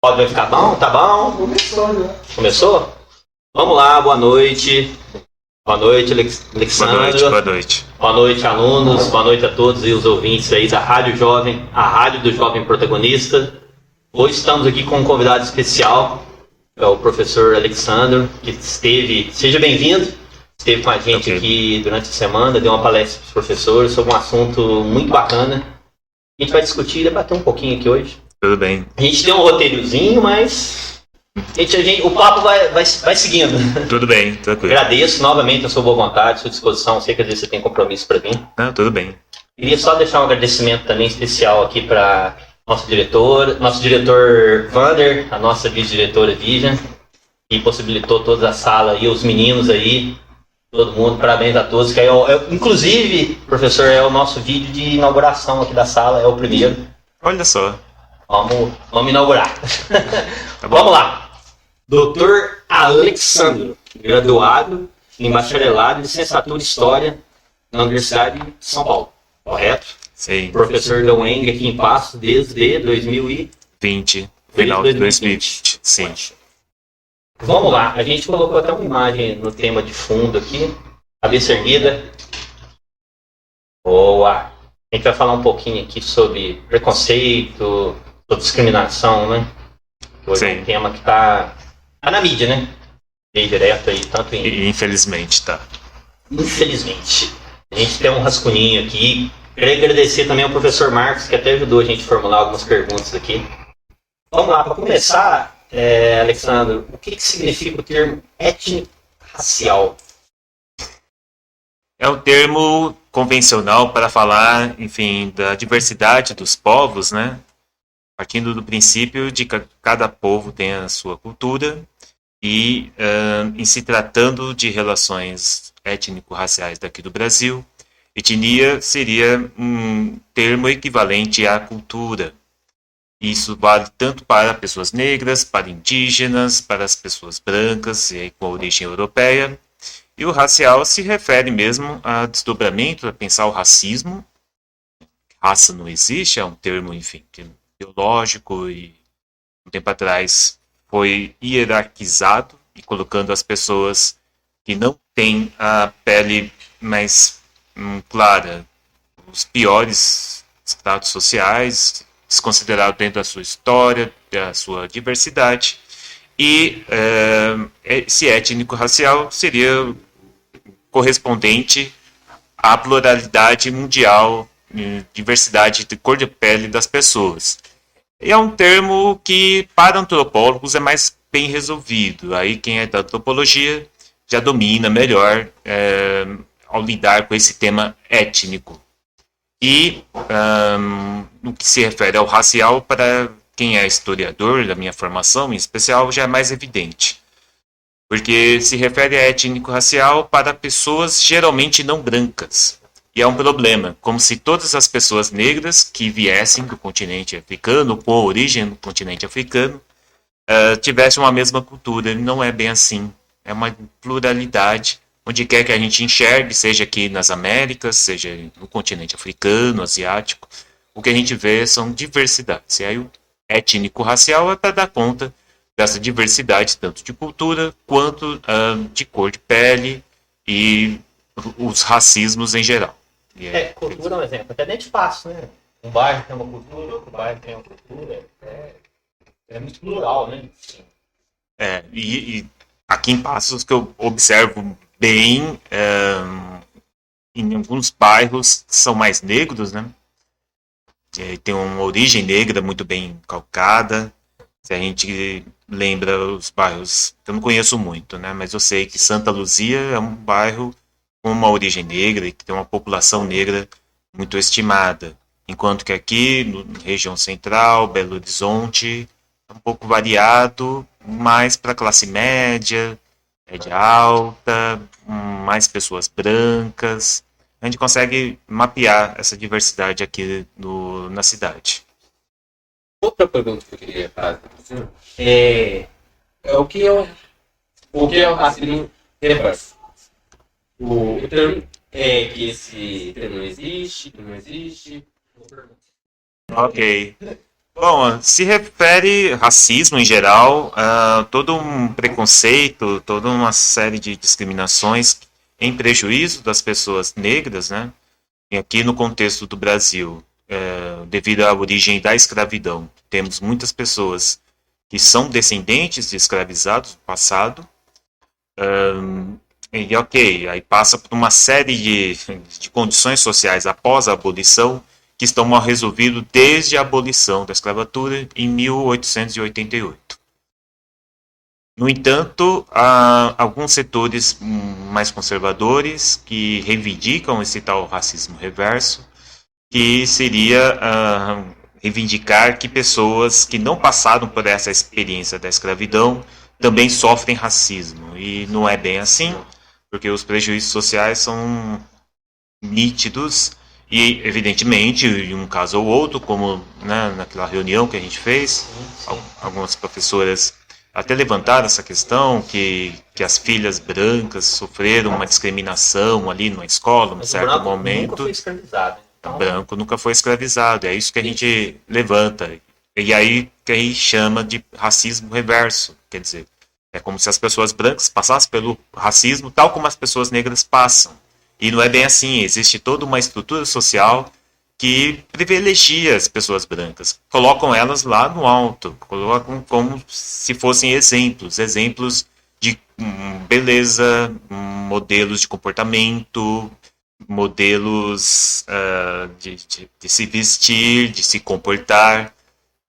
Vai ficar bom? Tá bom? Começou, né? Começou? Vamos lá, boa noite. Boa noite, Alexandre. Boa noite. Boa noite, alunos. Boa noite a todos e os ouvintes aí da Rádio Jovem, a Rádio do Jovem Protagonista. Hoje estamos aqui com um convidado especial, é o professor Alexandre, que esteve... Seja bem-vindo. Esteve com a gente aqui durante a semana, deu uma palestra para os professores sobre um assunto muito bacana. A gente vai discutir e debater um pouquinho aqui hoje. Tudo bem. A gente tem um roteirozinho, mas o papo vai seguindo. Tudo bem, tranquilo. Agradeço novamente a sua boa vontade, a sua disposição. Sei que às vezes você tem compromisso para vir. Não, tudo bem. Queria só deixar um agradecimento também especial aqui para nosso diretor Vander, a nossa vice-diretora Vivian, que possibilitou toda a sala e os meninos aí, todo mundo. Parabéns a todos. Que inclusive, professor, é o nosso vídeo de inauguração aqui da sala, é o primeiro. Olha só. Vamos inaugurar. Tá, vamos lá. Doutor Alexandre, graduado em bacharelado e licenciatura em História na Universidade de São Paulo. Correto? Sim. Professor da UENG aqui em Passo desde 2020. Final de 2020. Sim. Vamos lá. A gente colocou até uma imagem no tema de fundo aqui. Cabeça erguida. Boa. A gente vai falar um pouquinho aqui sobre preconceito, sobre discriminação, né? Que hoje é um tema que está na mídia, né? Bem direto aí, tanto em... Infelizmente, tá. Infelizmente. A gente tem um rascunhinho aqui. Queria agradecer também ao professor Marcos, que até ajudou a gente a formular algumas perguntas aqui. Vamos lá, para começar, Alexandre, o que significa o termo étnico-racial? É um termo convencional para falar, enfim, da diversidade dos povos, né? Partindo do princípio de que cada povo tem a sua cultura e, em se tratando de relações étnico-raciais daqui do Brasil, etnia seria um termo equivalente à cultura. Isso vale tanto para pessoas negras, para indígenas, para as pessoas brancas e com origem europeia. E o racial se refere mesmo a desdobramento, a pensar o racismo. Raça não existe, é um termo, enfim, biológico e um tempo atrás foi hierarquizado e colocando as pessoas que não têm a pele mais clara, os piores status sociais, desconsiderado dentro da sua história, da sua diversidade. E esse étnico-racial seria correspondente à pluralidade mundial, diversidade de cor de pele das pessoas. E é um termo que, para antropólogos, é mais bem resolvido. Aí quem é da antropologia já domina melhor ao lidar com esse tema étnico. E no que se refere ao racial, para quem é historiador, da minha formação em especial, já é mais evidente. Porque se refere a étnico-racial para pessoas geralmente não brancas. E é um problema, como se todas as pessoas negras que viessem do continente africano, com origem no continente africano, tivessem uma mesma cultura. Não é bem assim. É uma pluralidade, onde quer que a gente enxergue, seja aqui nas Américas, seja no continente africano, asiático, o que a gente vê são diversidades. E aí o étnico-racial é para dar conta dessa diversidade, tanto de cultura quanto de cor de pele e os racismos em geral. Cultura é um exemplo, até dentro de espaço, né? Um bairro tem uma cultura, outro bairro tem uma cultura, é muito plural, né? E aqui em Passos que eu observo bem, em alguns bairros que são mais negros, né? Tem uma origem negra muito bem calcada. Se a gente lembra os bairros, eu não conheço muito, né? Mas eu sei que Santa Luzia é um bairro com uma origem negra e que tem uma população negra muito estimada. Enquanto que aqui, na região central, Belo Horizonte, é um pouco variado, mais para classe média, média alta, mais pessoas brancas. A gente consegue mapear essa diversidade aqui na cidade. Outra pergunta que eu queria fazer é o que é o racismo reverso? O termo é que esse termo não existe, que não existe. Ok. Bom, se refere racismo em geral, a todo um preconceito, toda uma série de discriminações em prejuízo das pessoas negras, né? E aqui no contexto do Brasil, devido à origem da escravidão, temos muitas pessoas que são descendentes de escravizados do passado. E ok, aí passa por uma série de condições sociais após a abolição que estão mal resolvidas desde a abolição da escravatura em 1888. No entanto, há alguns setores mais conservadores que reivindicam esse tal racismo reverso, que seria reivindicar que pessoas que não passaram por essa experiência da escravidão também sofrem racismo. E não é bem assim, porque os prejuízos sociais são nítidos e, evidentemente, em um caso ou outro, como né, naquela reunião que a gente fez, algumas professoras até levantaram essa questão que as filhas brancas sofreram uma discriminação ali numa escola, num certo momento. Nunca foi escravizado. Então... Branco nunca foi escravizado, é isso que a gente levanta. E aí que a gente chama de racismo reverso, quer dizer, é como se as pessoas brancas passassem pelo racismo tal como as pessoas negras passam. E não é bem assim, existe toda uma estrutura social que privilegia as pessoas brancas, colocam elas lá no alto, colocam como se fossem exemplos de beleza, modelos de comportamento, modelos de se vestir, de se comportar,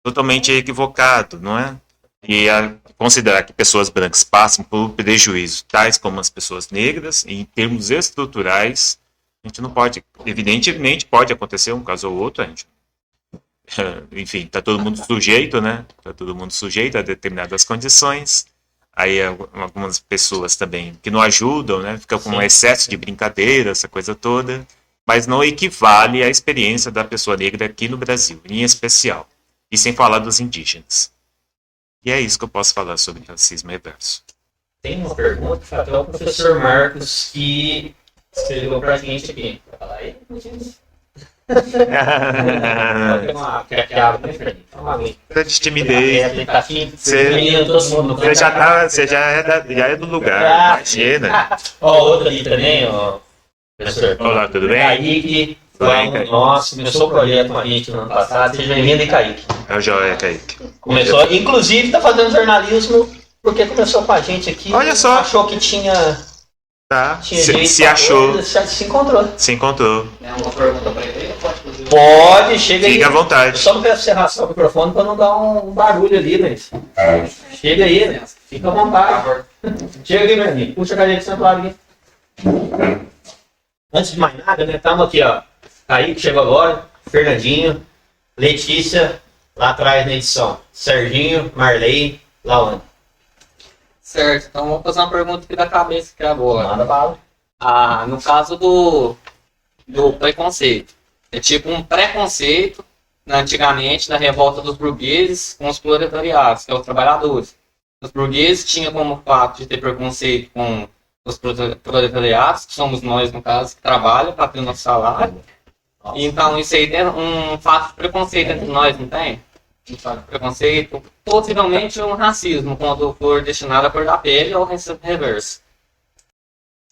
totalmente equivocado, não é? E considerar que pessoas brancas passam por prejuízos tais como as pessoas negras, em termos estruturais, a gente não pode, evidentemente pode acontecer um caso ou outro, a gente, enfim, está todo mundo sujeito, né? Está todo mundo sujeito a determinadas condições. Aí algumas pessoas também que não ajudam, né? Fica com um excesso de brincadeira, essa coisa toda, mas não equivale à experiência da pessoa negra aqui no Brasil, em especial, e sem falar dos indígenas. E é isso que eu posso falar sobre racismo reverso. Tem uma pergunta até o professor Marcos que escreveu pra gente aqui. Fala aí, Tá de timidez. Você já é do lugar, imagina. Ó, outro ali também, ó. Professor. Olá, tudo bem? Kaique, nossa, começou o projeto com a gente no ano passado. Seja bem-vindo aí, Kaique. É o Joia, Kaique. Começou, inclusive, tá fazendo jornalismo porque começou com a gente aqui. Olha só. Achou que tinha. Tá. Tinha se achou. Coisa, se encontrou. Se encontrou. É uma pergunta pra ele? Pode, chega aí. Fique à vontade. Só não peço você raspar o microfone pra não dar um barulho ali, né? Chega aí, né? Fica à vontade. Chega aí, meu amigo. Puxa a cadeira de centro aqui. Antes de mais nada, né? Estamos aqui, ó. Kaique chegou agora. Fernandinho. Letícia. Lá atrás na edição. Serginho. Marley. Lawane. Certo, então vou fazer uma pergunta aqui da cabeça que é agora. Manda bala. No caso do preconceito. É tipo um preconceito, né, antigamente, na revolta dos burgueses com os proletariados, que é os trabalhadores. Os burgueses tinham como fato de ter preconceito com os proletariados, que somos nós, no caso, que trabalham para ter o nosso salário. Então isso aí tem um fato de preconceito entre nós, não tem? Um fato de preconceito, possivelmente um racismo, quando for destinado à cor da pele ou racismo reverso.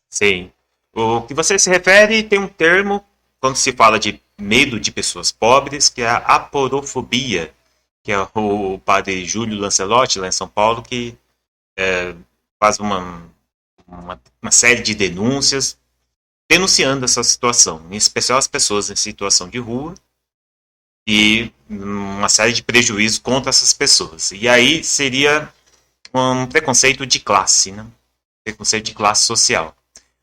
Sim. O que você se refere tem um termo, quando se fala de medo de pessoas pobres, que é a aporofobia, que é o padre Júlio Lancelotti, lá em São Paulo, que faz uma série de denúncias denunciando essa situação, em especial as pessoas em situação de rua, e uma série de prejuízos contra essas pessoas. E aí seria um preconceito de classe, né? Preconceito de classe social.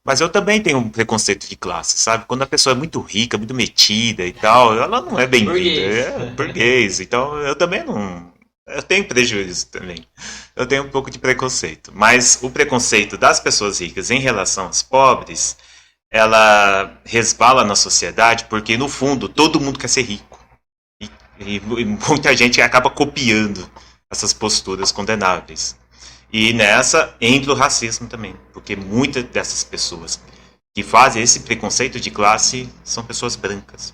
Mas eu também tenho um preconceito de classe, sabe? Quando a pessoa é muito rica, muito metida e tal, ela não é bem-vinda, é burguês. Então eu também não... Eu tenho prejuízo também. Eu tenho um pouco de preconceito. Mas o preconceito das pessoas ricas em relação aos pobres, ela resvala na sociedade porque, no fundo, todo mundo quer ser rico. E muita gente acaba copiando essas posturas condenáveis. E nessa entra o racismo também, porque muitas dessas pessoas que fazem esse preconceito de classe são pessoas brancas.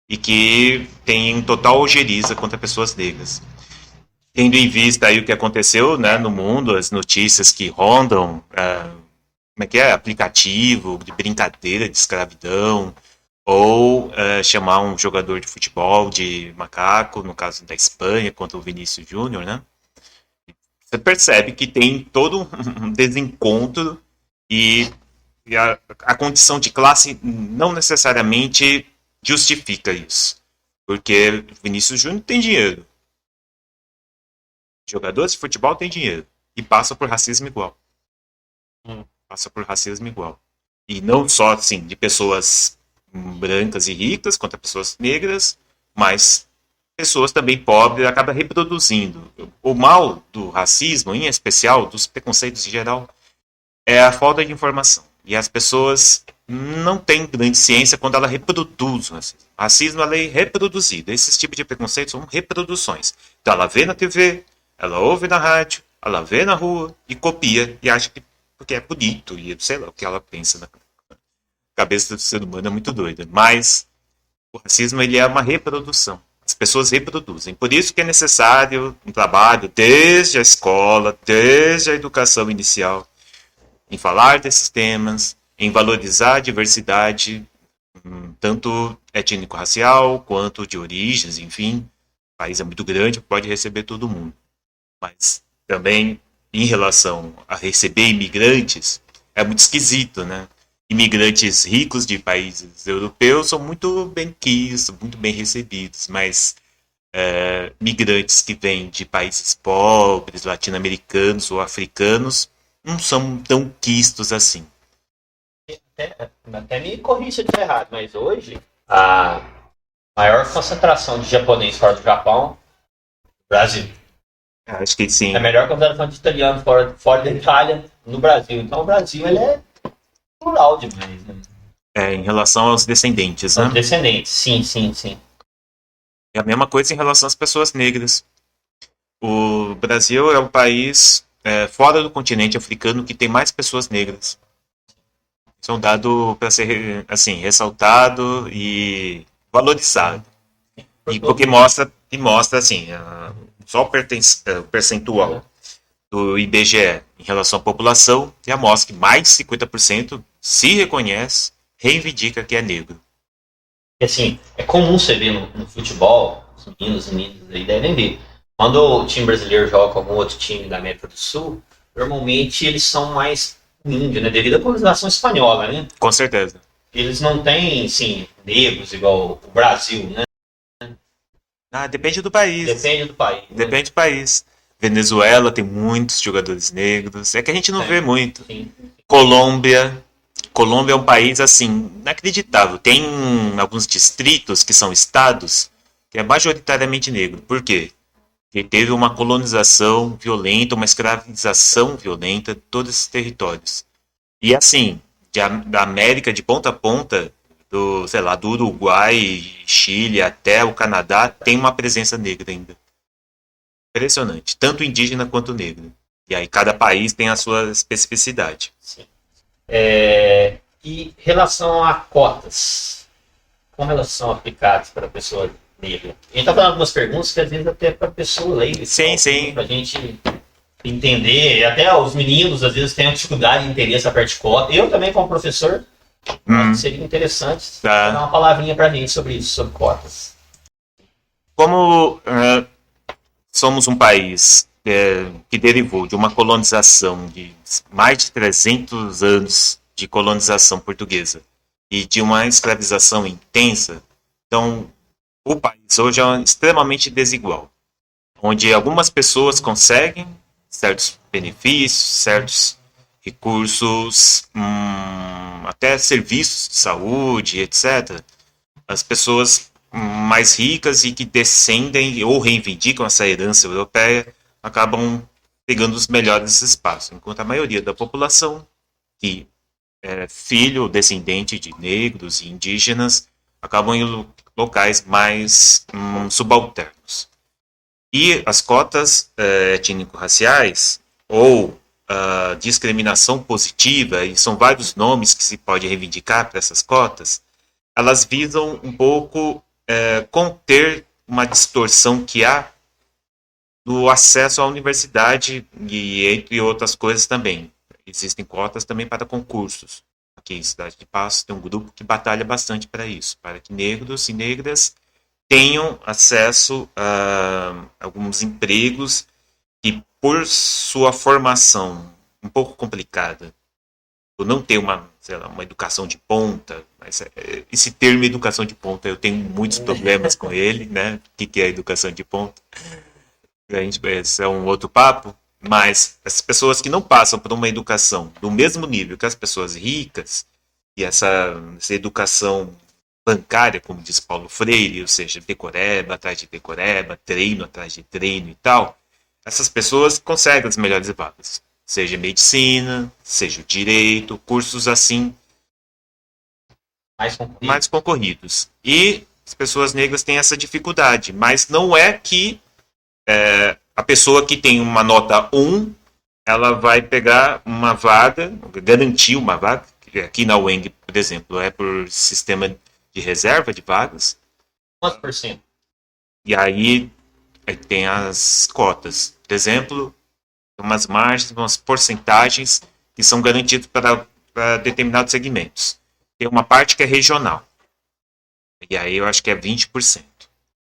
e que tem total ojeriza contra pessoas negras. Tendo em vista aí o que aconteceu, né, no mundo, as notícias que rondam, como é que é? Aplicativo de brincadeira de escravidão, ou chamar um jogador de futebol de macaco, no caso da Espanha, contra o Vinícius Júnior, né? Você percebe que tem todo um desencontro e a condição de classe não necessariamente justifica isso. Porque Vinícius Júnior tem dinheiro. Jogadores de futebol têm dinheiro. E passa por racismo igual. Passa por racismo igual. E não só, assim, de pessoas brancas e ricas contra pessoas negras, mas pessoas também pobres acaba reproduzindo. O mal do racismo, em especial, dos preconceitos em geral, é a falta de informação. E as pessoas não têm grande ciência quando ela reproduz o racismo. O racismo ela é reproduzida. Esses tipos de preconceitos são reproduções. Então ela vê na TV, ela ouve na rádio, ela vê na rua e copia e acha que porque é bonito e sei lá o que ela pensa na cabeça do ser humano é muito doida. Mas o racismo ele é uma reprodução. As pessoas reproduzem. Por isso que é necessário um trabalho desde a escola, desde a educação inicial, em falar desses temas, em valorizar a diversidade, tanto étnico-racial quanto de origens, enfim. O país é muito grande, pode receber todo mundo. Mas também, em relação a receber imigrantes, é muito esquisito, né? Imigrantes ricos de países europeus são muito bem quistos, muito bem recebidos, mas migrantes que vêm de países pobres, latino-americanos ou africanos, não são tão quistos assim. Até me corrija se eu estiver errado, mas hoje a maior concentração de japonês fora do Japão, Brasil. Acho que sim. É a melhor concentração de italiano fora da Itália no Brasil. Então o Brasil ele é plural demais, né? Em relação aos descendentes, né? Os descendentes, sim. É a mesma coisa em relação às pessoas negras. O Brasil é o país fora do continente africano que tem mais pessoas negras. Isso é um dado para ser assim, ressaltado e valorizado. E porque mostra assim, só o percentual do IBGE em relação à população já mostra que mais de 50% se reconhece, reivindica que é negro. Assim, é comum você ver no futebol, os meninos e meninas aí devem ver. Quando o time brasileiro joga com algum outro time da América do Sul, normalmente eles são mais índios, né? Devido à colonização espanhola, né? Com certeza. Eles não têm, sim, negros igual o Brasil, né? Depende do país. Depende do país. Né? Depende do país. Venezuela tem muitos jogadores negros. É que a gente não vê muito. Sim. Colômbia é um país, assim, inacreditável. Tem alguns distritos que são estados que é majoritariamente negro. Por quê? Porque teve uma colonização violenta, uma escravização violenta de todos esses territórios. E, assim, da América de ponta a ponta, do Uruguai, Chile até o Canadá, tem uma presença negra ainda. Impressionante. Tanto indígena quanto negra. E aí cada país tem a sua especificidade. Sim. E em relação a cotas, como elas são aplicadas para a pessoa negra? A gente está falando algumas perguntas que às vezes até para a pessoa leiga. Sim. Para a gente entender. Até os meninos às vezes têm dificuldade de entender essa parte de cota. Eu também, como professor, acho que seria interessante dar uma palavrinha para a gente sobre isso, sobre cotas. Como somos um país que derivou de uma colonização de mais de 300 anos de colonização portuguesa e de uma escravização intensa, então o país hoje é extremamente desigual, onde algumas pessoas conseguem certos benefícios, certos recursos, até serviços de saúde, etc. As pessoas mais ricas e que descendem ou reivindicam essa herança europeia acabam pegando os melhores espaços, enquanto a maioria da população, que é filho ou descendente de negros e indígenas, acabam em locais mais subalternos. E as cotas étnico-raciais, ou discriminação positiva, e são vários nomes que se pode reivindicar para essas cotas, elas visam um pouco conter uma distorção que há do acesso à universidade e entre outras coisas também. Existem cotas também para concursos. Aqui em Cidade de Passos tem um grupo que batalha bastante para isso, para que negros e negras tenham acesso a alguns empregos que, por sua formação um pouco complicada, por não ter uma educação de ponta, mas esse termo educação de ponta eu tenho muitos problemas com ele, né? O que é educação de ponta? Esse é um outro papo, mas as pessoas que não passam por uma educação do mesmo nível que as pessoas ricas, e essa educação bancária, como diz Paulo Freire, ou seja, decoreba atrás de decoreba, treino atrás de treino e tal, essas pessoas conseguem as melhores vagas, seja medicina, seja o direito, cursos assim mais concorridos. E as pessoas negras têm essa dificuldade, mas não é que a pessoa que tem uma nota 1, ela vai pegar uma vaga, garantir uma vaga, aqui na UENG, por exemplo, é por sistema de reserva de vagas. Quantos por cento? E aí tem as cotas. Por exemplo, umas margens, umas porcentagens que são garantidas para determinados segmentos. Tem uma parte que é regional. E aí eu acho que é 20%.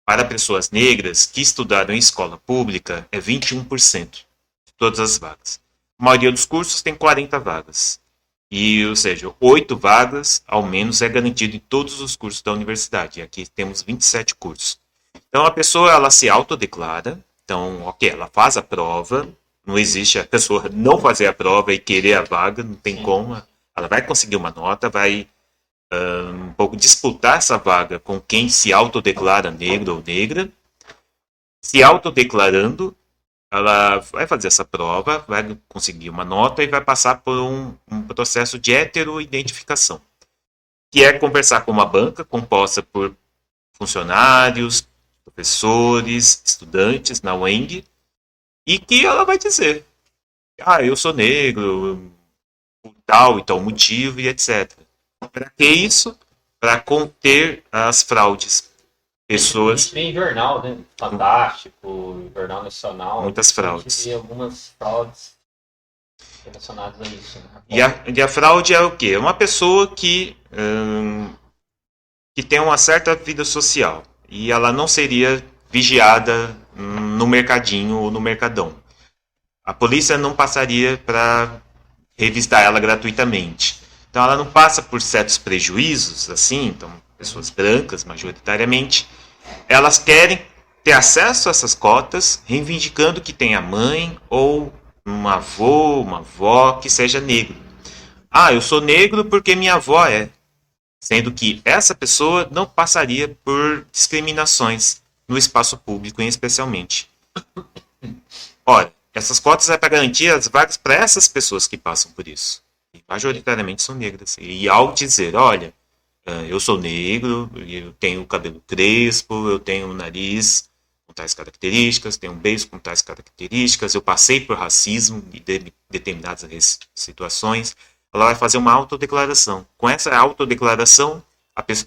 Para pessoas negras que estudaram em escola pública, é 21% de todas as vagas. A maioria dos cursos tem 40 vagas. Ou seja, 8 vagas, ao menos, é garantido em todos os cursos da universidade. E aqui temos 27 cursos. Então, a pessoa, ela se autodeclara. Então, ok, ela faz a prova. Não existe a pessoa não fazer a prova e querer a vaga, não tem como. Ela vai conseguir uma nota, vai um pouco disputar essa vaga com quem se autodeclara negro ou negra. Se autodeclarando, ela vai fazer essa prova, vai conseguir uma nota e vai passar por um processo de heteroidentificação, que é conversar com uma banca composta por funcionários, professores, estudantes na UENG, e que ela vai dizer: eu sou negro, por tal e tal motivo, e etc. Para que isso? Para conter as fraudes. Pessoas. Tem jornal, né? Fantástico, Jornal Nacional. Muitas fraudes. E algumas fraudes relacionadas a isso. Né? E a fraude é o quê? É uma pessoa que tem uma certa vida social e ela não seria vigiada no mercadinho ou no mercadão. A polícia não passaria para revistar ela gratuitamente. Então ela não passa por certos prejuízos, assim, então pessoas brancas, majoritariamente, elas querem ter acesso a essas cotas, reivindicando que tem a mãe ou um avô, uma avó que seja negro. Eu sou negro porque minha avó é. Sendo que essa pessoa não passaria por discriminações no espaço público, especialmente. Ora, essas cotas é para garantir as vagas para essas pessoas que passam por isso. E majoritariamente são negras. E ao dizer, olha, eu sou negro, eu tenho cabelo crespo, eu tenho um nariz com tais características, tenho um beijo com tais características, eu passei por racismo em determinadas situações, ela vai fazer uma autodeclaração. Com essa autodeclaração,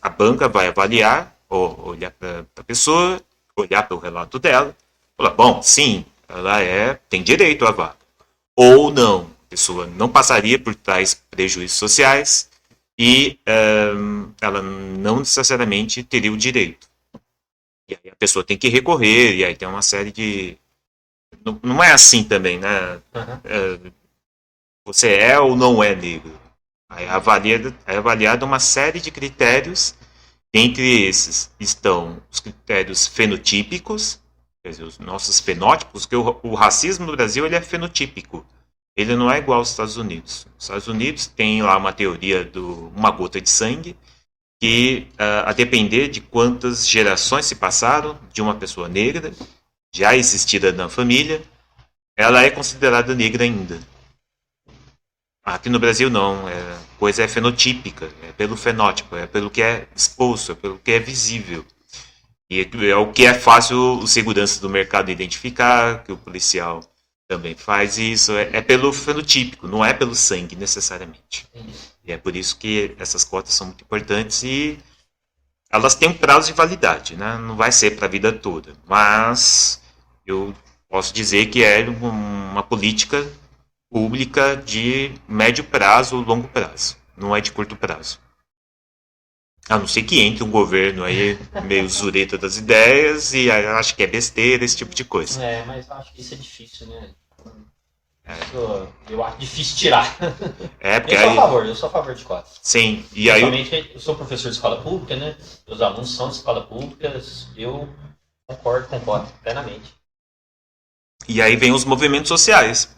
a banca vai avaliar, ou olhar para a pessoa, olhar para o relato dela, falar, bom, sim, ela tem direito à vaga. Ou não, a pessoa não passaria por tais prejuízos sociais, e ela não necessariamente teria o direito. E aí a pessoa tem que recorrer, e aí tem uma série de... Não é assim também, né? Você é ou não é negro. Aí é avaliada uma série de critérios. Entre esses estão os critérios fenotípicos, quer dizer, os nossos fenótipos, porque o racismo no Brasil ele é fenotípico. Ele não é igual aos Estados Unidos. Os Estados Unidos tem lá uma teoria uma gota de sangue, que a depender de quantas gerações se passaram de uma pessoa negra, já existida na família, ela é considerada negra ainda. Aqui no Brasil não, a coisa é fenotípica, é pelo fenótipo, é pelo que é exposto, é pelo que é visível. E é o que é fácil o segurança do mercado identificar, que o policial também faz isso, é pelo fenotípico, não é pelo sangue necessariamente. E é por isso que essas cotas são muito importantes e elas têm um prazo de validade, né? Não vai ser para a vida toda, mas eu posso dizer que é uma política pública de médio prazo ou longo prazo, não é de curto prazo. A não ser que entre um governo aí meio zureta das ideias e acho que é besteira, esse tipo de coisa. Mas eu acho que isso é difícil, né? Eu acho difícil tirar. Porque Eu sou a favor de cotas. Sim, e aí... Principalmente, eu sou professor de escola pública, né? Os alunos são de escola pública, eu concordo plenamente. E aí vem os movimentos sociais.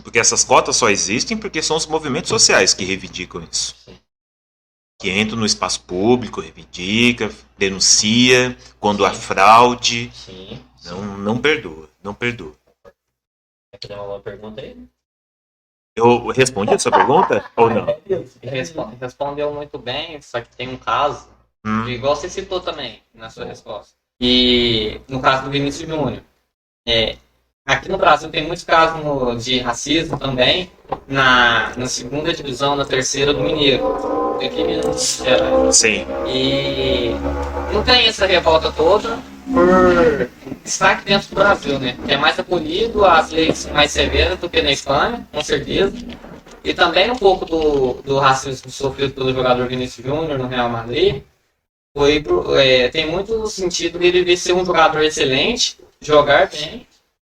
Porque essas cotas só existem porque são os movimentos sociais que reivindicam isso. Sim. Que entram no espaço público, reivindica, denuncia, quando há fraude. Sim. Não perdoa, não perdoa. Quer dar uma pergunta aí? Eu respondi a sua pergunta ou não? Respondeu muito bem, só que tem um caso, igual você citou também na sua resposta. E no caso do Vinícius Júnior, aqui no Brasil tem muitos casos de racismo também, na segunda divisão, na terceira do Mineiro. Aqui em Minas Gerais. Sim. E não tem essa revolta toda por estar aqui dentro do Brasil, né? Que é mais acolhido, as leis são mais severas do que na Espanha, com certeza. E também um pouco do racismo sofrido pelo jogador Vinícius Júnior no Real Madrid. Tem muito sentido dele ser um jogador excelente, jogar bem,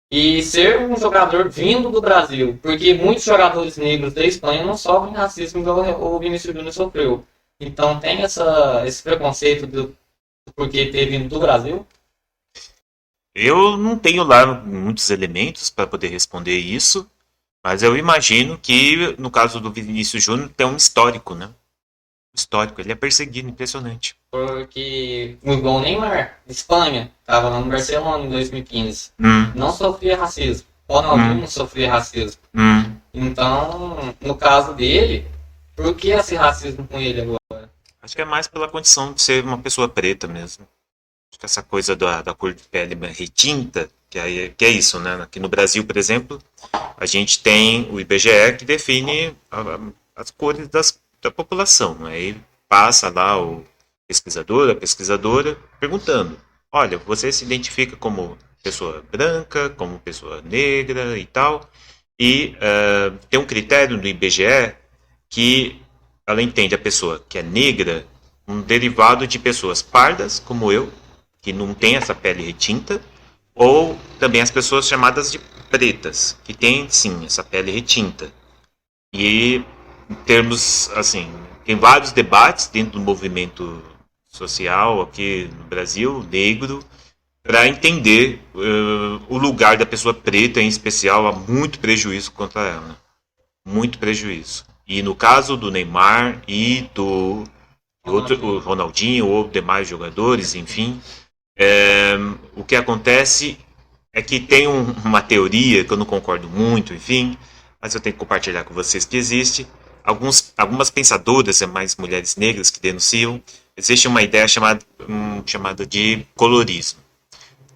e ser um jogador vindo do Brasil. Porque muitos jogadores negros da Espanha não sofrem racismo igual o Vinícius Júnior sofreu. Então tem esse preconceito do porquê ter vindo do Brasil. Eu não tenho lá muitos elementos para poder responder isso, mas eu imagino que, no caso do Vinícius Júnior, tem um histórico, né? Histórico, ele é perseguido, impressionante. Porque igual o Neymar, Espanha, estava lá no Barcelona em 2015, não sofria racismo. Ronaldinho não sofria racismo. Então, no caso dele, por que esse racismo com ele agora? Acho que é mais pela condição de ser uma pessoa preta mesmo. Acho que essa coisa da cor de pele retinta, que é isso, né? Aqui no Brasil, por exemplo, a gente tem o IBGE que define as cores da população. Aí passa lá o pesquisador, a pesquisadora, perguntando: olha, você se identifica como pessoa branca, como pessoa negra e tal. E tem um critério do IBGE que ela entende a pessoa que é negra um derivado de pessoas pardas, como eu, que não tem essa pele retinta, ou também as pessoas chamadas de pretas, que têm, sim, essa pele retinta. E, em termos, assim, tem vários debates dentro do movimento social aqui no Brasil, negro, para entender o lugar da pessoa preta, em especial, há muito prejuízo contra ela. Muito prejuízo. E no caso do Neymar e do o Ronaldinho ou demais jogadores, enfim, o que acontece é que tem uma teoria que eu não concordo muito, enfim, mas eu tenho que compartilhar com vocês que existe. Algumas pensadoras, mais mulheres negras que denunciam, existe uma ideia chamada de colorismo.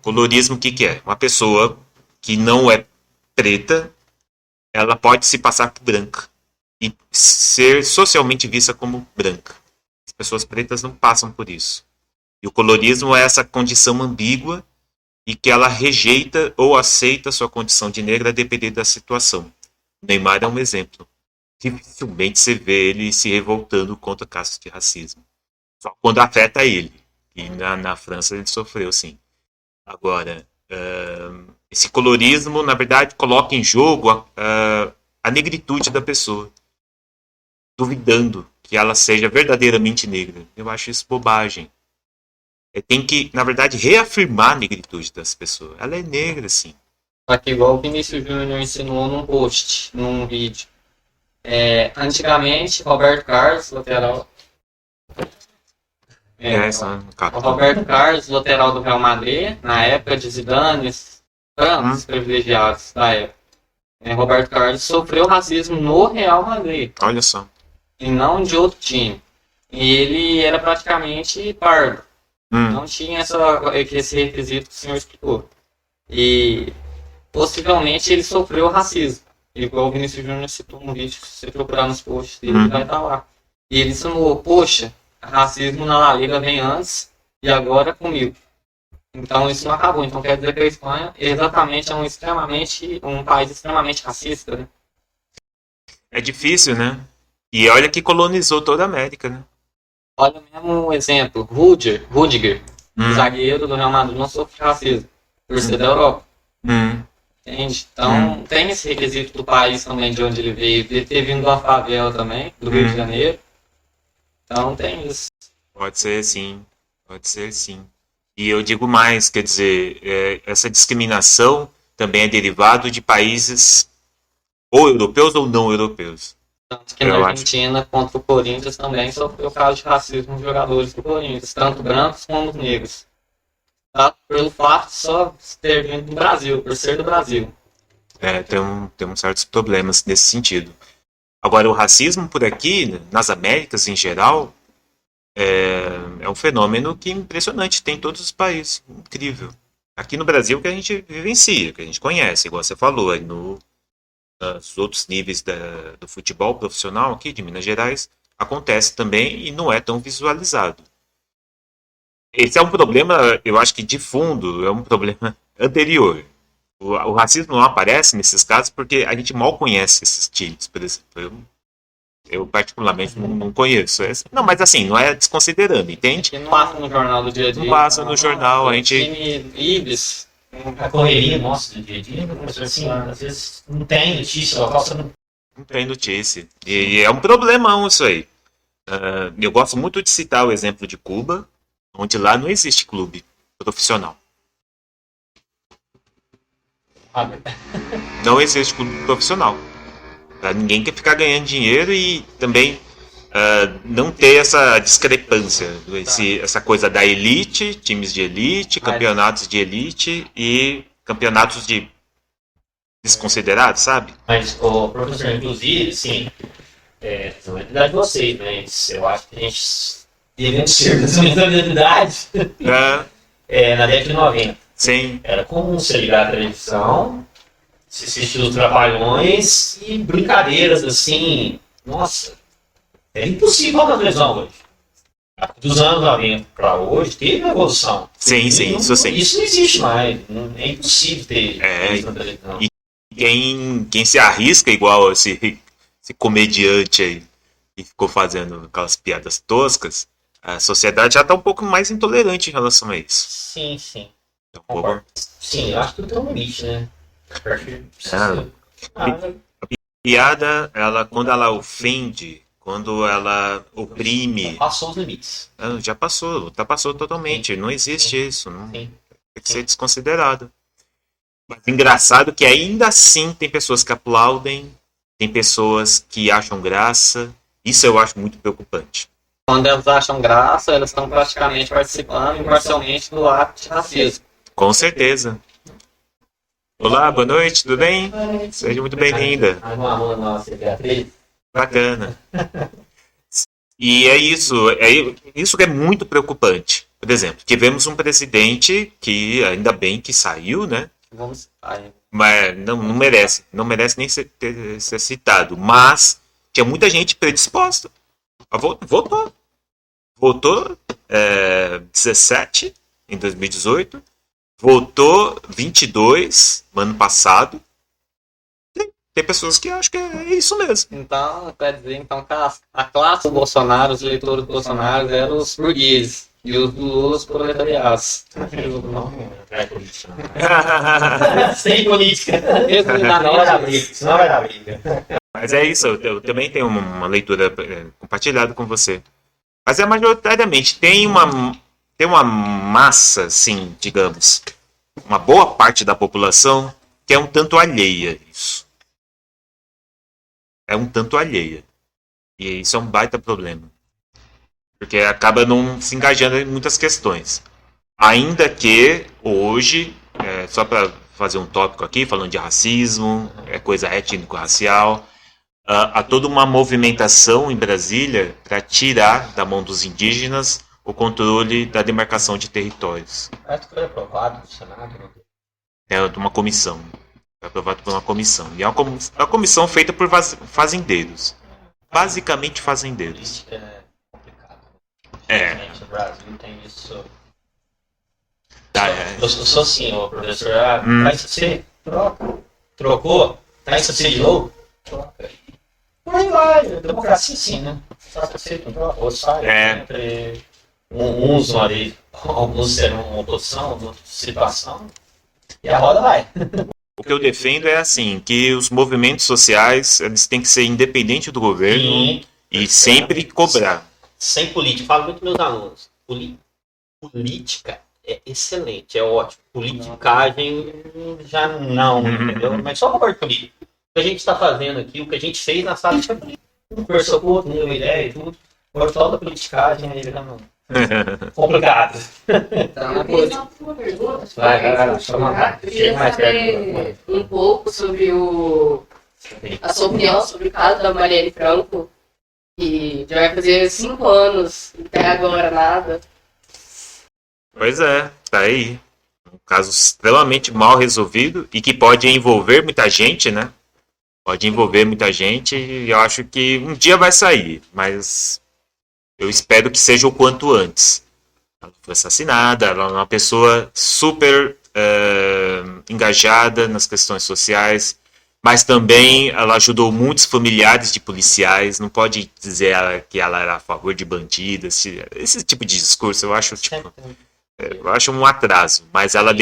Colorismo, o que é? Uma pessoa que não é preta, ela pode se passar por branca e ser socialmente vista como branca. As pessoas pretas não passam por isso. E o colorismo é essa condição ambígua e que ela rejeita ou aceita sua condição de negra a depender da situação. O Neymar é um exemplo. Dificilmente você vê ele se revoltando contra casos de racismo. Só quando afeta ele. E na França ele sofreu, sim. Agora, esse colorismo, na verdade, coloca em jogo a negritude da pessoa, duvidando que ela seja verdadeiramente negra. Eu acho isso bobagem. Tem que, na verdade, reafirmar a negritude das pessoas. Ela é negra, sim. Só que igual o Vinícius Júnior ensinou num post, num vídeo. Antigamente, Roberto Carlos, lateral... O Roberto Carlos, lateral do Real Madrid, na época de Zidane, os privilegiados da época. Roberto Carlos sofreu racismo no Real Madrid. Olha só. E não de outro time. E ele era praticamente pardo. Não tinha esse requisito que o senhor explicou. E possivelmente ele sofreu racismo. Igual o Vinícius Júnior citou no vídeo, se você procurar nos posts dele, vai estar lá. E ele ensinou, poxa, racismo na La Liga vem antes e agora comigo. Então isso não acabou. Então quer dizer que a Espanha exatamente é um país extremamente racista, né? É difícil, né? E olha que colonizou toda a América, né? Olha mesmo um exemplo, Rudiger, zagueiro do Real Madrid, não sofre racismo, por ser da Europa. Entende? Então tem esse requisito do país também, de onde ele veio, de ter vindo da favela também, do Rio de Janeiro. Então tem isso. Pode ser sim, pode ser sim. E eu digo mais, quer dizer, essa discriminação também é derivado de países ou europeus ou não europeus. Tanto que na Argentina, contra o Corinthians, também sofreu caso de racismo de jogadores do Corinthians, tanto brancos como negros. Tá? Pelo fato de só ter vindo do Brasil, por ser do Brasil. Tem certos problemas nesse sentido. Agora, o racismo por aqui, nas Américas em geral, é um fenômeno que é impressionante, tem em todos os países, incrível. Aqui no Brasil que a gente vivencia, que a gente conhece, igual você falou, aí nos outros níveis do futebol profissional aqui de Minas Gerais, acontece também e não é tão visualizado. Esse é um problema, eu acho que de fundo, é um problema anterior. O racismo não aparece nesses casos porque a gente mal conhece esses times, por exemplo. Eu particularmente não conheço. Não, mas assim, não é desconsiderando, entende? Que não passa no jornal do dia a dia. Não passa no jornal, a gente... Time Ibis. A correria nossa do dia a dia, assim, às vezes não tem notícia local, você não... Não tem notícia. E é um problemão isso aí. Eu gosto muito de citar o exemplo de Cuba, onde lá não existe clube profissional. Não existe clube profissional. Ninguém quer ficar ganhando dinheiro e também não ter essa discrepância, essa coisa da elite, times de elite, campeonatos de elite e campeonatos de desconsiderados, sabe? Mas, professor, inclusive, sim, não é idade de vocês, mas eu acho que a gente devemos ser da mesma idade na década de 90. Sim. Era comum você ligar a televisão, se assistir os Trapalhões e brincadeiras assim, nossa, é impossível na televisão hoje. Dos anos 90 para hoje teve uma evolução. Sim, isso sim. Isso não existe mais, é impossível ter isso na televisão. E quem se arrisca igual esse comediante aí que ficou fazendo aquelas piadas toscas, a sociedade já está um pouco mais intolerante em relação a isso. Sim, sim. Sim, eu acho que tem um limite, né? A piada, quando ela ofende, quando ela oprime... Passou os limites. Já passou totalmente. Não existe isso. Não, tem que ser desconsiderado. Mas engraçado que ainda assim tem pessoas que aplaudem, tem pessoas que acham graça. Isso eu acho muito preocupante. Quando elas acham graça, elas estão praticamente participando imparcialmente do ato de racismo. Com certeza. Olá, boa noite, tudo bem? Seja muito bem-vinda. Bacana. E é isso que é muito preocupante. Por exemplo, tivemos um presidente que ainda bem que saiu, né? Mas não merece nem ser citado. Mas tinha muita gente predisposta. Votou 17 em 2018. Votou 22 no ano passado. Tem pessoas que acham que é isso mesmo. Então, quer dizer que a classe do Bolsonaro, os eleitores do Bolsonaro eram os burgueses. E os do Lula, os proletariados. Sem política. Não vai dar briga. Mas é isso, eu também tenho uma leitura compartilhada com você. Mas majoritariamente tem uma massa, assim, digamos, uma boa parte da população que é um tanto alheia a isso. É um tanto alheia. E isso é um baita problema. Porque acaba não se engajando em muitas questões. Ainda que hoje, só para fazer um tópico aqui, falando de racismo, coisa étnico-racial, há toda uma movimentação em Brasília para tirar da mão dos indígenas o controle da demarcação de territórios. Acho que foi aprovado no Senado. É de uma comissão. Foi aprovado por uma comissão. E é uma comissão feita por fazendeiros. Basicamente fazendeiros. É complicado. Infelizmente, no Brasil tem isso. Tá, Eu sou assim, ô professor. Tá isso você? Troca. Trocou? Tá isso você de novo? Troca. Por aí vai. Democracia sim, né? Só que você troca, ou sai. Sempre. Uns ali, alguns serão uma oposição, outra situação. E a roda vai. O que eu defendo é assim, que os movimentos sociais eles têm que ser independentes do governo Sim. e sempre cobrar. Sem política. Falo muito para meus alunos. Política é excelente, é ótimo. Politicagem já não, entendeu? Mas só favor de política. O que a gente está fazendo aqui, o que a gente fez na sala de política. Um conversou com o outro, deu uma ideia e tudo. Agora toda a politicagem aí já não. Complicado. Eu queria só uma pergunta. Vai. Eu queria saber um pouco sobre a sua opinião sobre o caso da Marielle Franco, que já vai fazer 5 anos, até agora nada. Pois é, tá aí. Um caso extremamente mal resolvido e que pode envolver muita gente, né? Pode envolver muita gente e eu acho que um dia vai sair, mas eu espero que seja o quanto antes. Ela foi assassinada, ela é uma pessoa super engajada nas questões sociais, mas também ela ajudou muitos familiares de policiais. Não pode dizer que ela era a favor de bandidos. Esse tipo de discurso eu acho um atraso, mas ela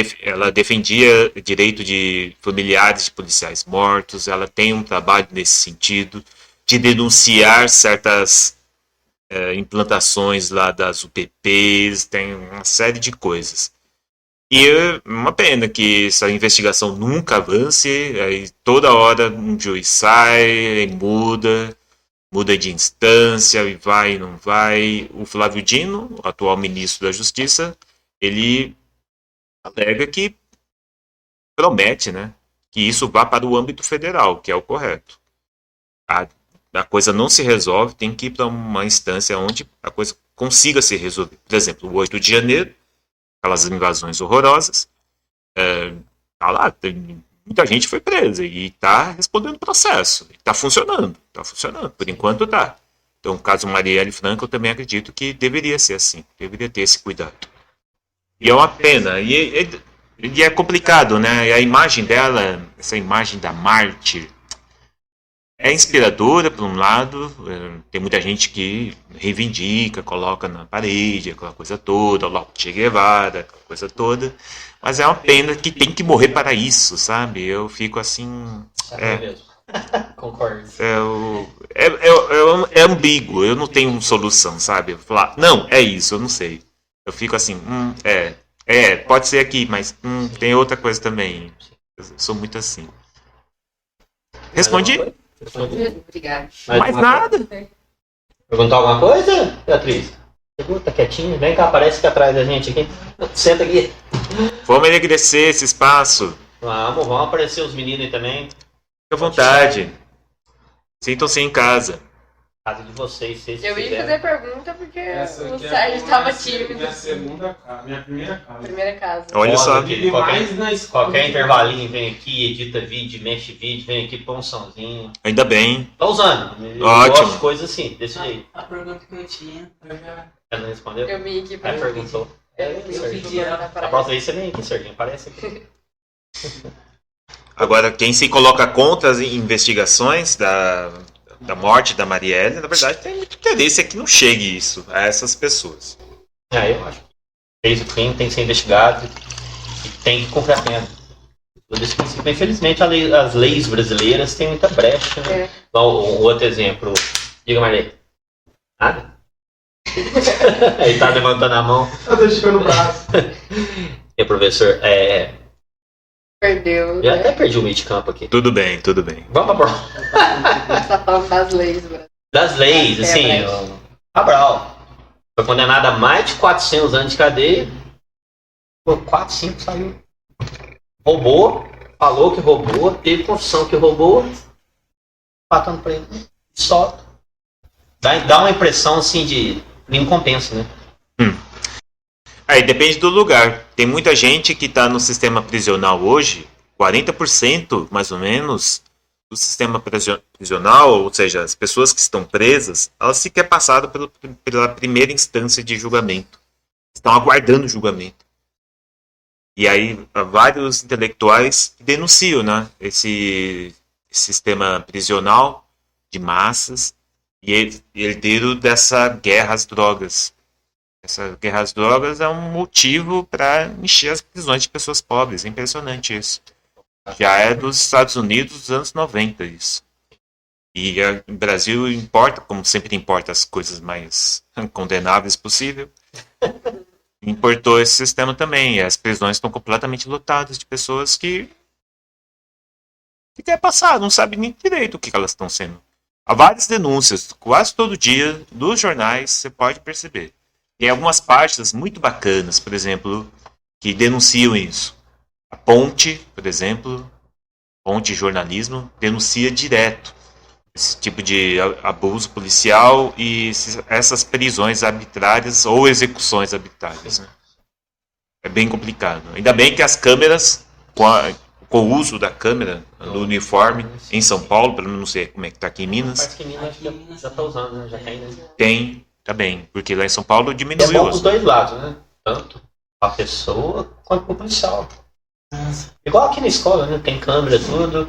defendia o direito de familiares de policiais mortos. Ela tem um trabalho nesse sentido de denunciar certas implantações lá das UTPs, tem uma série de coisas. E é uma pena que essa investigação nunca avance, aí toda hora um juiz sai, muda de instância, e vai e não vai. O Flávio Dino, o atual ministro da Justiça, ele alega que promete, né, que isso vá para o âmbito federal, que é o correto. A coisa não se resolve, tem que ir para uma instância onde a coisa consiga se resolver. Por exemplo, o 8 de janeiro, aquelas invasões horrorosas, tá lá, muita gente foi presa e está respondendo processo, está funcionando, por enquanto está. Então, o caso Marielle Franco, eu também acredito que deveria ser assim, deveria ter esse cuidado. E é uma pena, e é complicado, né? E a imagem dela, essa imagem da mártir, é inspiradora, por um lado, tem muita gente que reivindica, coloca na parede, aquela coisa toda, logo Che Guevara, aquela coisa toda, mas é uma pena que tem que morrer para isso, sabe? Eu fico assim... Mesmo. Concordo. É ambíguo, eu não tenho solução, sabe? Eu falar, não, é isso, eu não sei. Eu fico assim, pode ser aqui, mas tem outra coisa também. Eu sou muito assim. Respondi? Obrigada. Mais nada. Perguntar alguma coisa, Beatriz? Pergunta quietinho, vem cá, aparece aqui atrás da gente aqui. Senta aqui. Vamos enegrecer esse espaço. Vamos aparecer os meninos aí também. Fique à vontade. Sintam-se em casa. Casa de vocês, vocês Eu ia quiserem. fazer pergunta porque Essa o aqui é Sérgio estava tímido. Minha segunda casa, minha primeira casa. Primeira casa. Olha só. Vive mais na escola. Qualquer intervalinho vem aqui, edita vídeo, mexe vídeo, vem aqui, põe um somzinho. Ainda bem. Tô usando. Eu Ótimo. gosto de coisas assim, desse jeito. A pergunta que eu tinha, eu já... Ela não respondeu? Eu vim aqui pra Aí perguntou. Eu pedi ela A próxima vez você vem aqui, Serginho, aparece aqui. Agora, quem se coloca contra as investigações da morte da Marielle, na verdade, tem muito interesse que não chegue isso a essas pessoas. Eu acho que fez o crime, tem que ser investigado e tem que cumprir a pena. Desse princípio, infelizmente, as leis brasileiras têm muita brecha. Né? Então, um outro exemplo. Diga, Marley. Nada? Ele tá levantando a mão. Eu tô esticando o braço. E professor, Perdeu. já até perdi o meio de campo aqui. Tudo bem, tudo bem. Vamos para Você tá falando das leis, Bruno. das leis, assim, brecha. o Cabral foi condenado a mais de 400 anos de cadeia. Por 4, 5 saiu. Roubou, falou que roubou, teve confissão que roubou, patando pra ele. Solta. Dá uma impressão assim de incompensa, né? Aí depende do lugar. Tem muita gente que está no sistema prisional hoje, 40% mais ou menos, do sistema prisional, ou seja, as pessoas que estão presas, elas sequer passaram pela primeira instância de julgamento. Estão aguardando julgamento. E aí, vários intelectuais denunciam, né, esse sistema prisional de massas e herdeiro dessa guerra às drogas. Essa guerra às drogas é um motivo para encher as prisões de pessoas pobres. É impressionante isso. Já é dos Estados Unidos dos anos 90 isso. E o Brasil importa, como sempre importa as coisas mais condenáveis possível, importou esse sistema também. E as prisões estão completamente lotadas de pessoas que quer passar, não sabe nem direito o que elas estão sendo. Há várias denúncias, quase todo dia, dos jornais, você pode perceber. Tem algumas páginas muito bacanas, por exemplo, que denunciam isso. A Ponte, por exemplo, Ponte Jornalismo, denuncia direto esse tipo de abuso policial e essas prisões arbitrárias ou execuções arbitrárias. Né? É bem complicado. Ainda bem que as câmeras, com o uso da câmera do uniforme em São Paulo, pelo menos não sei como é que está aqui em Minas. Parece que Minas já está usando, né? Já tem, né? Tem, tá bem, porque lá em São Paulo É diminuiu. bom dos dois lados, né? Tanto a pessoa quanto o policial. Igual aqui na escola, né? Tem câmera, tudo.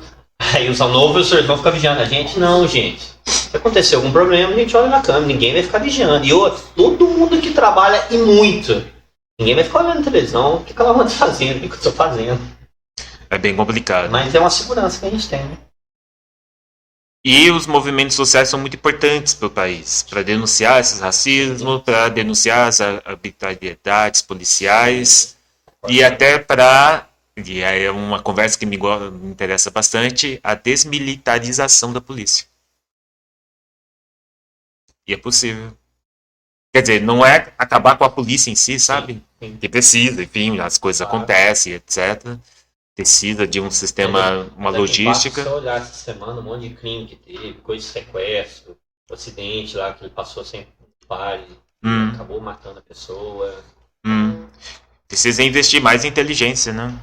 Aí os alunos vão ficar vigiando a gente. Não, gente. Se acontecer algum problema, a gente olha na câmera. Ninguém vai ficar vigiando. E outro, todo mundo que trabalha e muito. Ninguém vai ficar olhando televisão. O que ela anda fazendo? O que eu estou fazendo? É bem complicado. Mas é uma segurança que a gente tem, né? E os movimentos sociais são muito importantes para o país, para denunciar esses racismos, para denunciar as arbitrariedades policiais e até para, e aí é uma conversa que me interessa bastante, a desmilitarização da polícia. E é possível. Quer dizer, não é acabar com a polícia em si, sabe? Sim. Que precisa, enfim, as coisas acontecem, etc. Precisa de um sistema, uma logística. Se você olhar essa semana, um monte de crime que teve, coisa de sequestro, o acidente lá que ele passou sem pare, acabou matando a pessoa. Precisa investir mais em inteligência, né?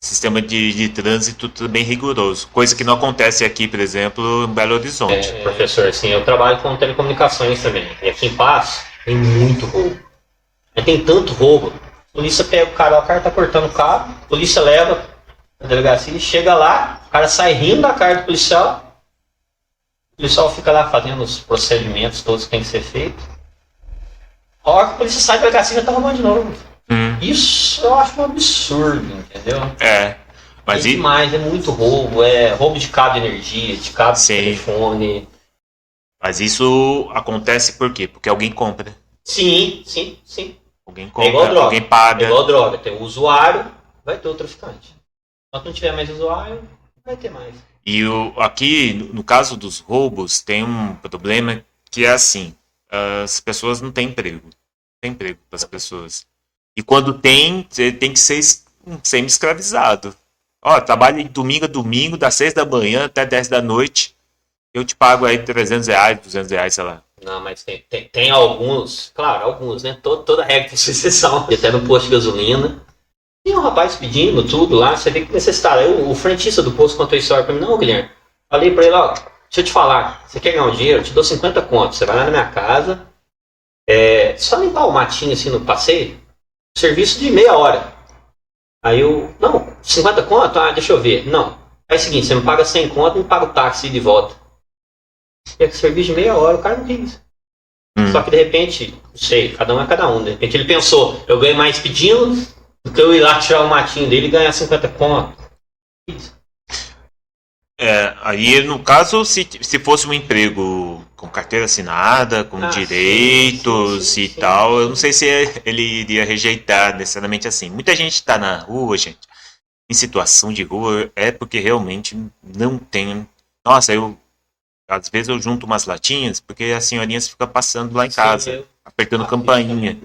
Sistema de trânsito tudo bem rigoroso. Coisa que não acontece aqui, por exemplo, em Belo Horizonte. Professor, assim, eu trabalho com telecomunicações também. E aqui em Passo tem muito roubo. Mas tem tanto roubo. A polícia pega o cara tá cortando o carro, a polícia leva na delegacia, chega lá, o cara sai rindo da cara do policial. O policial fica lá fazendo os procedimentos todos que tem que ser feito. A hora que a polícia sai da delegacia já tá roubando de novo. Isso eu acho um absurdo, entendeu? Mas é demais, é muito roubo, é roubo de cabo de energia, de cabo de telefone. Mas isso acontece por quê? Porque alguém compra. Sim. Alguém compra, alguém paga. É igual droga, tem o usuário, vai ter o traficante. Enquanto não tiver mais usuário, vai ter mais. E aqui, no caso dos roubos, tem um problema que é assim, as pessoas não têm emprego. Não tem emprego para as pessoas. E quando tem que ser semi-escravizado. Trabalha de domingo a domingo, das 6 da manhã até 10 da noite. Eu te pago aí R$300, R$200, sei lá. Não, mas tem alguns, claro, alguns, né? Toda regra tem sua exceção. Até no posto de gasolina. Tem um rapaz pedindo tudo lá, você vê que necessitado. Aí o frentista do posto contou isso pra mim. Não, Guilherme. Falei pra ele, deixa eu te falar. Você quer ganhar um dinheiro? Eu te dou 50 contos. Você vai lá na minha casa. Só limpar o matinho assim no passeio. Serviço de meia hora. Aí não, 50 conto? Deixa eu ver. Não. Aí é o seguinte, você me paga 100 conto e me paga o táxi de volta. É que serviço de meia hora, o cara não quis. Só que de repente, não sei, cada um é cada um. De repente ele pensou, eu ganho mais pedindo do que eu ir lá tirar o matinho dele e ganhar 50 conto. Isso. Aí no caso, se fosse um emprego com carteira assinada, com direitos sim, e tal, eu não sei se ele iria rejeitar necessariamente assim. Muita gente está na rua, gente, em situação de rua, é porque realmente não tem... Nossa, às vezes eu junto umas latinhas, porque as senhorinhas ficam passando lá em casa, apertando campainha.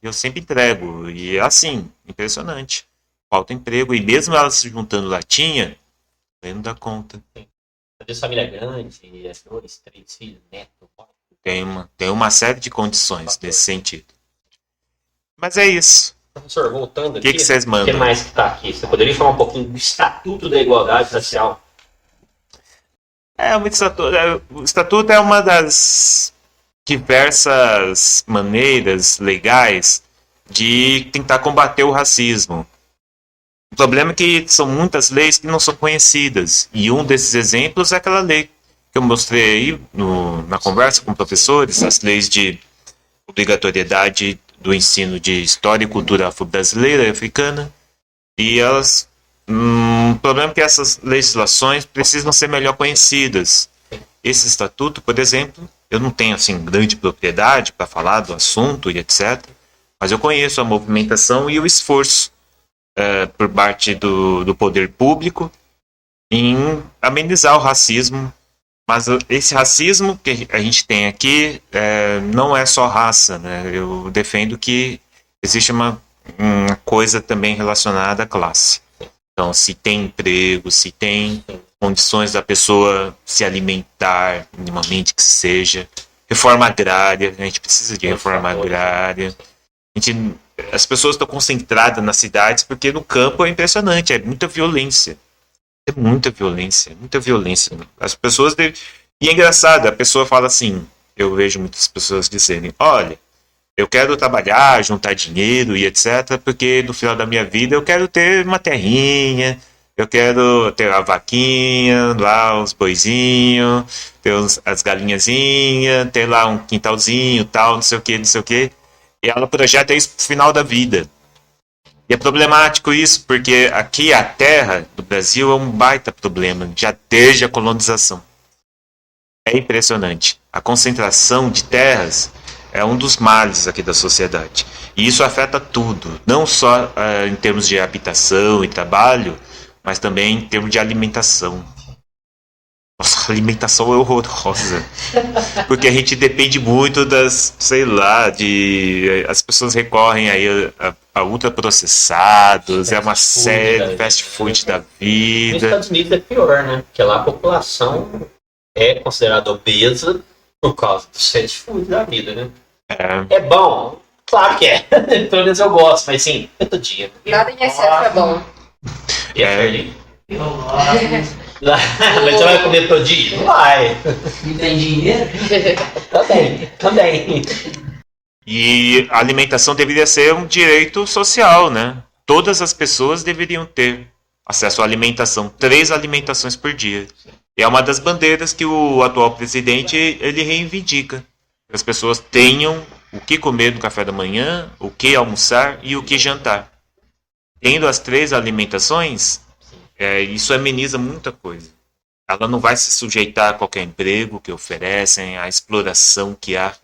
Eu sempre entrego, e é assim, impressionante. Falta emprego, e mesmo elas se juntando latinha, não dá conta. Às vezes família grande, 2, 3 filhos, neto. Tem uma série de condições nesse sentido. Mas é isso. Professor, voltando aqui, O que vocês mandam? O que mais que está aqui? Você poderia falar um pouquinho do Estatuto da Igualdade Racial? O estatuto é uma das diversas maneiras legais de tentar combater o racismo. O problema é que são muitas leis que não são conhecidas. E um desses exemplos é aquela lei que eu mostrei aí na conversa com professores, as leis de obrigatoriedade do ensino de história e cultura afro-brasileira e africana. E elas... o problema é que essas legislações precisam ser melhor conhecidas. Esse estatuto, por exemplo, eu não tenho assim grande propriedade para falar do assunto e etc. Mas eu conheço a movimentação e o esforço por parte do poder público em amenizar o racismo. Mas esse racismo que a gente tem aqui não é só raça, né? Eu defendo que existe uma coisa também relacionada à classe. Então, se tem emprego, se tem condições da pessoa se alimentar, minimamente que seja, reforma agrária, a gente precisa de reforma agrária. As pessoas estão concentradas nas cidades porque no campo é impressionante, é muita violência. É muita violência, muita violência. As pessoas... E é engraçado, a pessoa fala assim, eu vejo muitas pessoas dizerem, olha, eu quero trabalhar, juntar dinheiro e etc, porque no final da minha vida eu quero ter uma terrinha, eu quero ter a vaquinha, lá os boizinhos, ter as galinhazinhas, ter lá um quintalzinho, tal, não sei o que, não sei o que. E ela projeta isso pro final da vida. E é problemático isso, porque aqui a terra do Brasil é um baita problema, já desde a colonização. É impressionante. A concentração de terras é um dos males aqui da sociedade. E isso afeta tudo, não só em termos de habitação e trabalho, mas também em termos de alimentação. Nossa, a alimentação é horrorosa. Porque a gente depende muito das, sei lá, as pessoas recorrem aí a ultraprocessados, é uma série de fast food da Nos vida. Estados Unidos é pior, né? Porque lá a população é considerada obesa por causa do fast food da vida, né? É bom? Claro que é. Pelo menos eu gosto, mas sim, é todo dia. Nada em excesso é bom. E é Fernando? Eu gosto. Mas você vai comer todo dia? Não vai. Não tem dinheiro? Também. E a alimentação deveria ser um direito social, né? Todas as pessoas deveriam ter acesso à alimentação, 3 alimentações por dia. E é uma das bandeiras que o atual presidente ele reivindica. Que as pessoas tenham o que comer no café da manhã, o que almoçar e o que jantar. Tendo as 3 alimentações, isso ameniza muita coisa. Ela não vai se sujeitar a qualquer emprego que oferecem, à exploração que há.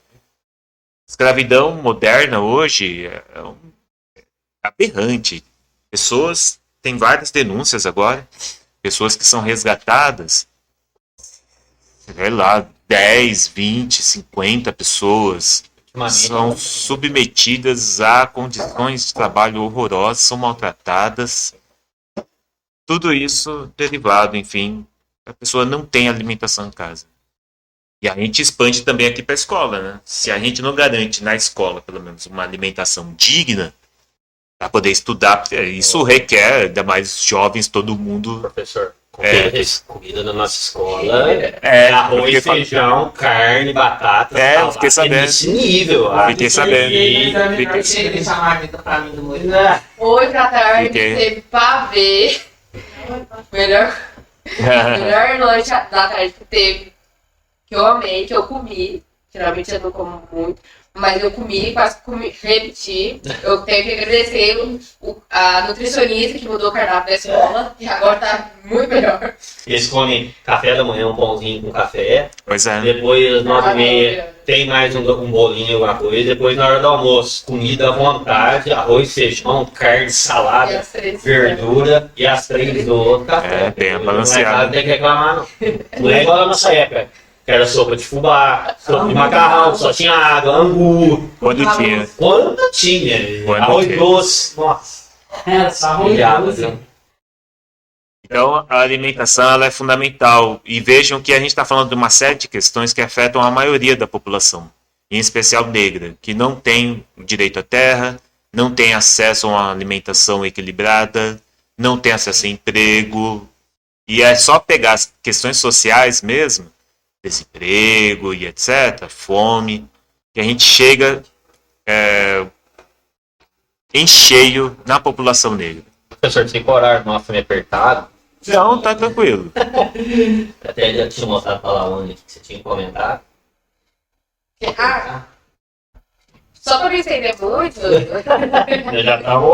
Escravidão moderna hoje é aberrante. Pessoas, tem várias denúncias agora, pessoas que são resgatadas, sei lá, 10, 20, 50 pessoas são submetidas a condições de trabalho horrorosas, são maltratadas. Tudo isso derivado, enfim, a pessoa não tem alimentação em casa. E a gente expande também aqui para a escola, né? Se a gente não garante na escola, pelo menos, uma alimentação digna para poder estudar, isso requer, ainda mais jovens, todo mundo. Professor, comida da nossa escola Arroz, feijão, carne, batata. Eu fiquei sabendo. Nesse nível. Fiquei sabendo. Hoje à tarde Fiquei. teve pavê. Melhor noite da tarde que teve. Que eu amei, que eu comi. Geralmente eu não como muito. Mas eu comi, quase repeti. Eu tenho que agradecer a nutricionista que mudou o cardápio da escola. E agora tá muito melhor. Eles comem café da manhã, um pãozinho com café. Pois é. Depois, às 9h30, tem mais um bolinho, alguma coisa. Depois, na hora do almoço, comida à vontade, arroz, feijão, carne, E salada, as 3 verdura. E as 3 do outro café. Bem balanceado. Não tem que reclamar, não. Não é igual na nossa época. Que era sopa de fubá, sopa de macarrão, só tinha água, angu. Quando tinha. Quando tinha. Quando Arroz tinha. doce. Nossa. Só Humilhava, viu? Então, a alimentação ela é fundamental. E vejam que a gente está falando de uma série de questões que afetam a maioria da população, em especial negra, que não tem direito à terra, não tem acesso a uma alimentação equilibrada, não tem acesso a emprego. E é só pegar as questões sociais mesmo, desemprego e etc., fome, que a gente chega em cheio na população negra. Professor, tem que horário nosso meio apertado. Então, tá tranquilo. Até já tinha mostrado pra lá onde que você tinha comentado. Ah, só pra não estender muito. Eu já tava.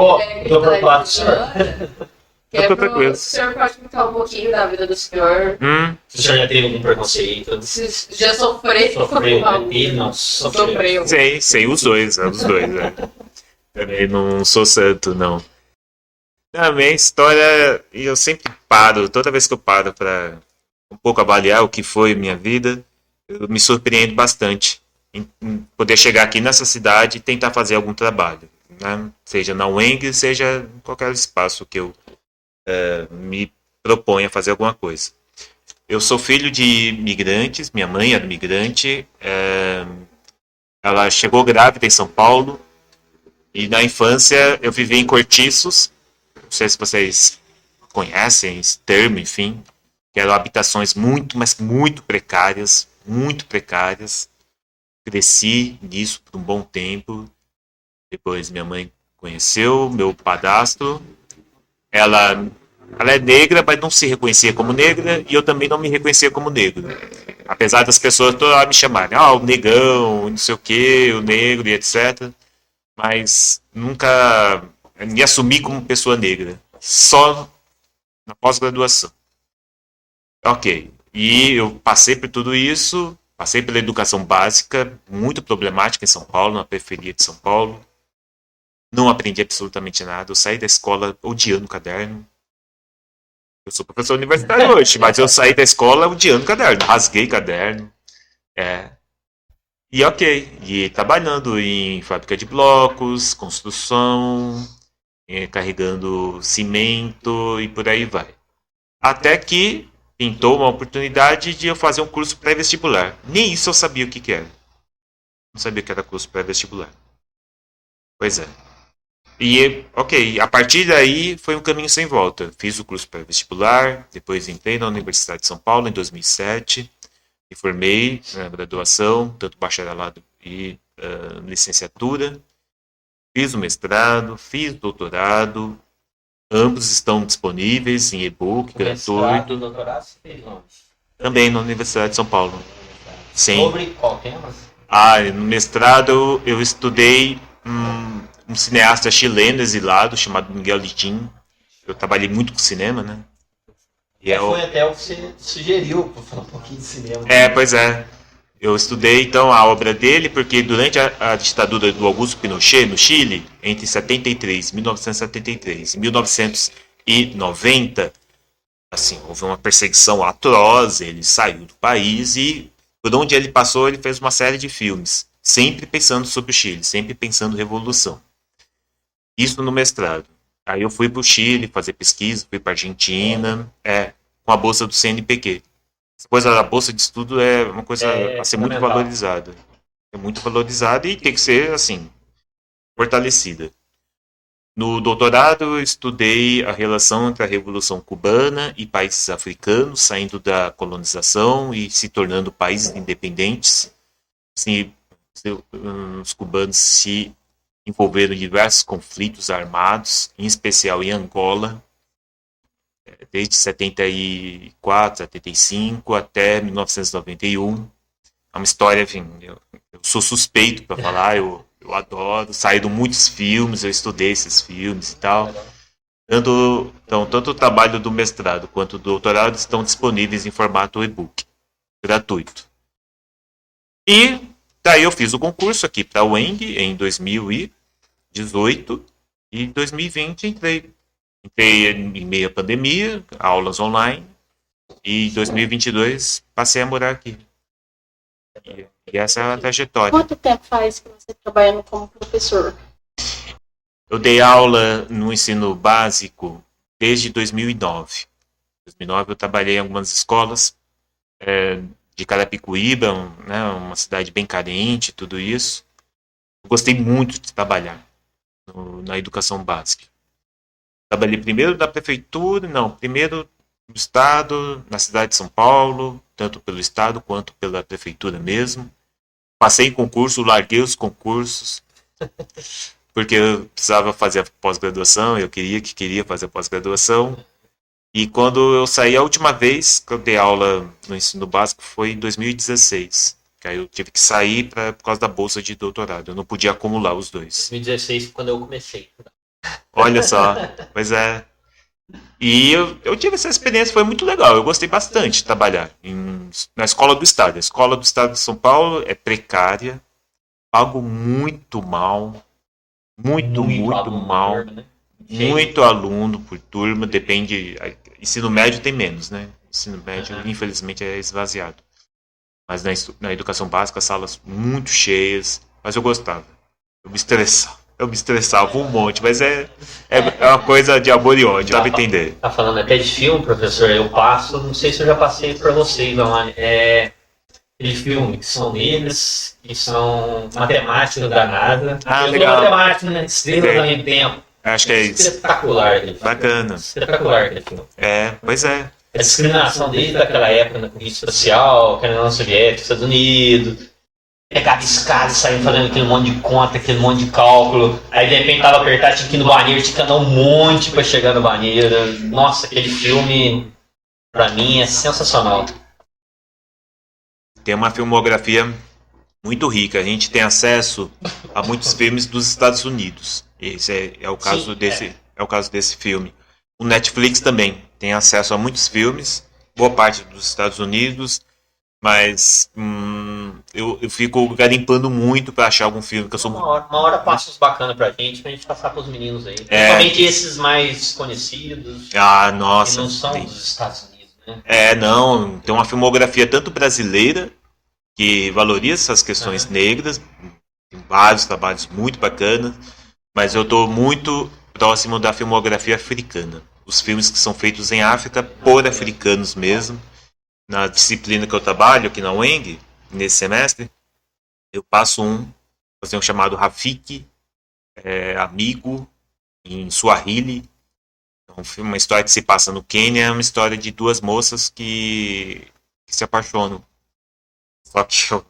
Tô preocupado com o senhor. Eu tô tranquilo. O senhor pode contar um pouquinho da vida do senhor. Se o senhor já teve algum preconceito, Se já sofreu. sofreu, né? Teve, não, sofreu. Sei, os dois. Também não sou santo, não. A minha história, eu sempre paro, toda vez que eu paro para um pouco avaliar o que foi minha vida, eu me surpreendo bastante em poder chegar aqui nessa cidade e tentar fazer algum trabalho, né? Seja na UENG, seja em qualquer espaço que eu me proponha a fazer alguma coisa. Eu sou filho de migrantes, minha mãe era migrante, ela chegou grávida em São Paulo e na infância eu vivi em Cortiços. Não sei se vocês conhecem esse termo, enfim, que eram habitações muito, mas muito precárias, Cresci nisso por um bom tempo. Depois minha mãe conheceu meu padrasto. Ela é negra, mas não se reconhecia como negra, e eu também não me reconhecia como negro. Apesar das pessoas todas me chamarem, o negão, não sei o que, o negro e etc. Mas nunca me assumi como pessoa negra, só na pós-graduação. Ok, e eu passei por tudo isso, passei pela educação básica, muito problemática em São Paulo, na periferia de São Paulo. Não aprendi absolutamente nada, eu saí da escola odiando o caderno. Eu sou professor universitário hoje, mas eu saí da escola odiando o caderno, rasguei caderno. E ok, e trabalhando em fábrica de blocos, construção, carregando cimento e por aí vai. Até que pintou uma oportunidade de eu fazer um curso pré-vestibular. Nem isso eu sabia o que era. Não sabia que era curso pré-vestibular. Pois é. E, ok, a partir daí foi um caminho sem volta. Fiz o curso pré-vestibular, depois entrei na Universidade de São Paulo em 2007, me formei na graduação, tanto bacharelado e licenciatura. Fiz o mestrado, fiz o doutorado, ambos estão disponíveis em e-book, gratuito. O doutorado você fez onde? Também na Universidade de São Paulo. Sim. Sobre qual tema? No mestrado eu estudei um cineasta chileno exilado chamado Miguel Litín. Eu trabalhei muito com cinema, né? E Foi até o que você sugeriu para falar um pouquinho de cinema. Pois é. Eu estudei, então, a obra dele, porque durante a ditadura do Augusto Pinochet, no Chile, entre 1973 e 1990, assim, houve uma perseguição atroz, ele saiu do país e, por onde ele passou, ele fez uma série de filmes, sempre pensando sobre o Chile, sempre pensando revolução. Isso no mestrado. Aí eu fui para o Chile fazer pesquisa, fui para a Argentina, com a bolsa do CNPq. Essa coisa da bolsa de estudo é uma coisa a ser muito valorizada. É muito valorizada e tem que ser, assim, fortalecida. No doutorado, eu estudei a relação entre a Revolução Cubana e países africanos, saindo da colonização e se tornando países independentes. Assim, os cubanos se envolveram em diversos conflitos armados, em especial em Angola, desde 74, 75 até 1991. É uma história, enfim, eu sou suspeito para falar, eu adoro, saíram muitos filmes, eu estudei esses filmes e tal. Tanto o trabalho do mestrado quanto do doutorado estão disponíveis em formato e-book, gratuito. E daí eu fiz o concurso aqui para a UENG em 2018 e em 2020 entrei em meio à pandemia, aulas online, e em 2022 passei a morar aqui. E essa é a trajetória. Quanto tempo faz que você está trabalhando como professor? Eu dei aula no ensino básico desde 2009. Em 2009 eu trabalhei em algumas escolas de Carapicuíba, uma cidade bem carente, tudo isso. Eu gostei muito de trabalhar na educação básica. Trabalhei primeiro na prefeitura, primeiro no estado, na cidade de São Paulo, tanto pelo estado quanto pela prefeitura mesmo. Passei em concurso, larguei os concursos, porque eu precisava fazer a pós-graduação, eu queria fazer a pós-graduação. E quando eu saí a última vez que eu dei aula no ensino básico foi em 2016. Que aí eu tive que sair por causa da bolsa de doutorado. Eu não podia acumular os dois. 2016 foi quando eu comecei. Olha só, pois é. E eu tive essa experiência, foi muito legal. Eu gostei bastante de trabalhar na escola do estado. A escola do estado de São Paulo é precária, pago muito mal, muito aluno, mal. né? Muito aluno por turma, depende. Ensino médio tem menos, né? Ensino médio, infelizmente, é esvaziado. Mas na educação básica, salas muito cheias. Mas eu gostava. Eu me estressava um monte, mas é uma coisa de amor e ódio, dá pra entender. Tá falando até de filme, professor, eu passo, não sei se eu já passei pra vocês, Alane, aquele filme que são negros, que são matemáticos da NASA. Ah, eu legal. sou matemático, né? Estrelas ao mesmo tempo. Acho que é isso. Espetacular aquele filme. Bacana. Espetacular aquele filme. Pois é. A discriminação desde aquela época na corrida social, que era na União Soviética, Estados Unidos. Pegava escada, saía fazendo aquele monte de conta, aquele monte de cálculo. Aí de repente tava apertado, tinha que ir no banheiro, tinha que andar um monte pra chegar no banheiro. Nossa, aquele filme, pra mim, é sensacional. Tem uma filmografia muito rica. A gente tem acesso a muitos filmes dos Estados Unidos. Esse é o caso é o caso desse filme. O Netflix também tem acesso a muitos filmes, boa parte dos Estados Unidos, mas eu fico garimpando muito para achar algum filme que eu sou muito... Uma hora passa uns bacanas pra gente passar pros meninos aí. Principalmente esses mais conhecidos, Ah, nossa. que não são dos Estados Unidos, né? Não, tem uma filmografia tanto brasileira, que valoriza essas questões negras, tem vários trabalhos muito bacanas, mas eu estou muito próximo da filmografia africana. Os filmes que são feitos em África por africanos mesmo. Na disciplina que eu trabalho aqui na UENG, nesse semestre, eu passo fazer um chamado Rafiki, amigo, em Swahili. Uma história que se passa no Quênia, é uma história de duas moças que se apaixonam. Só que o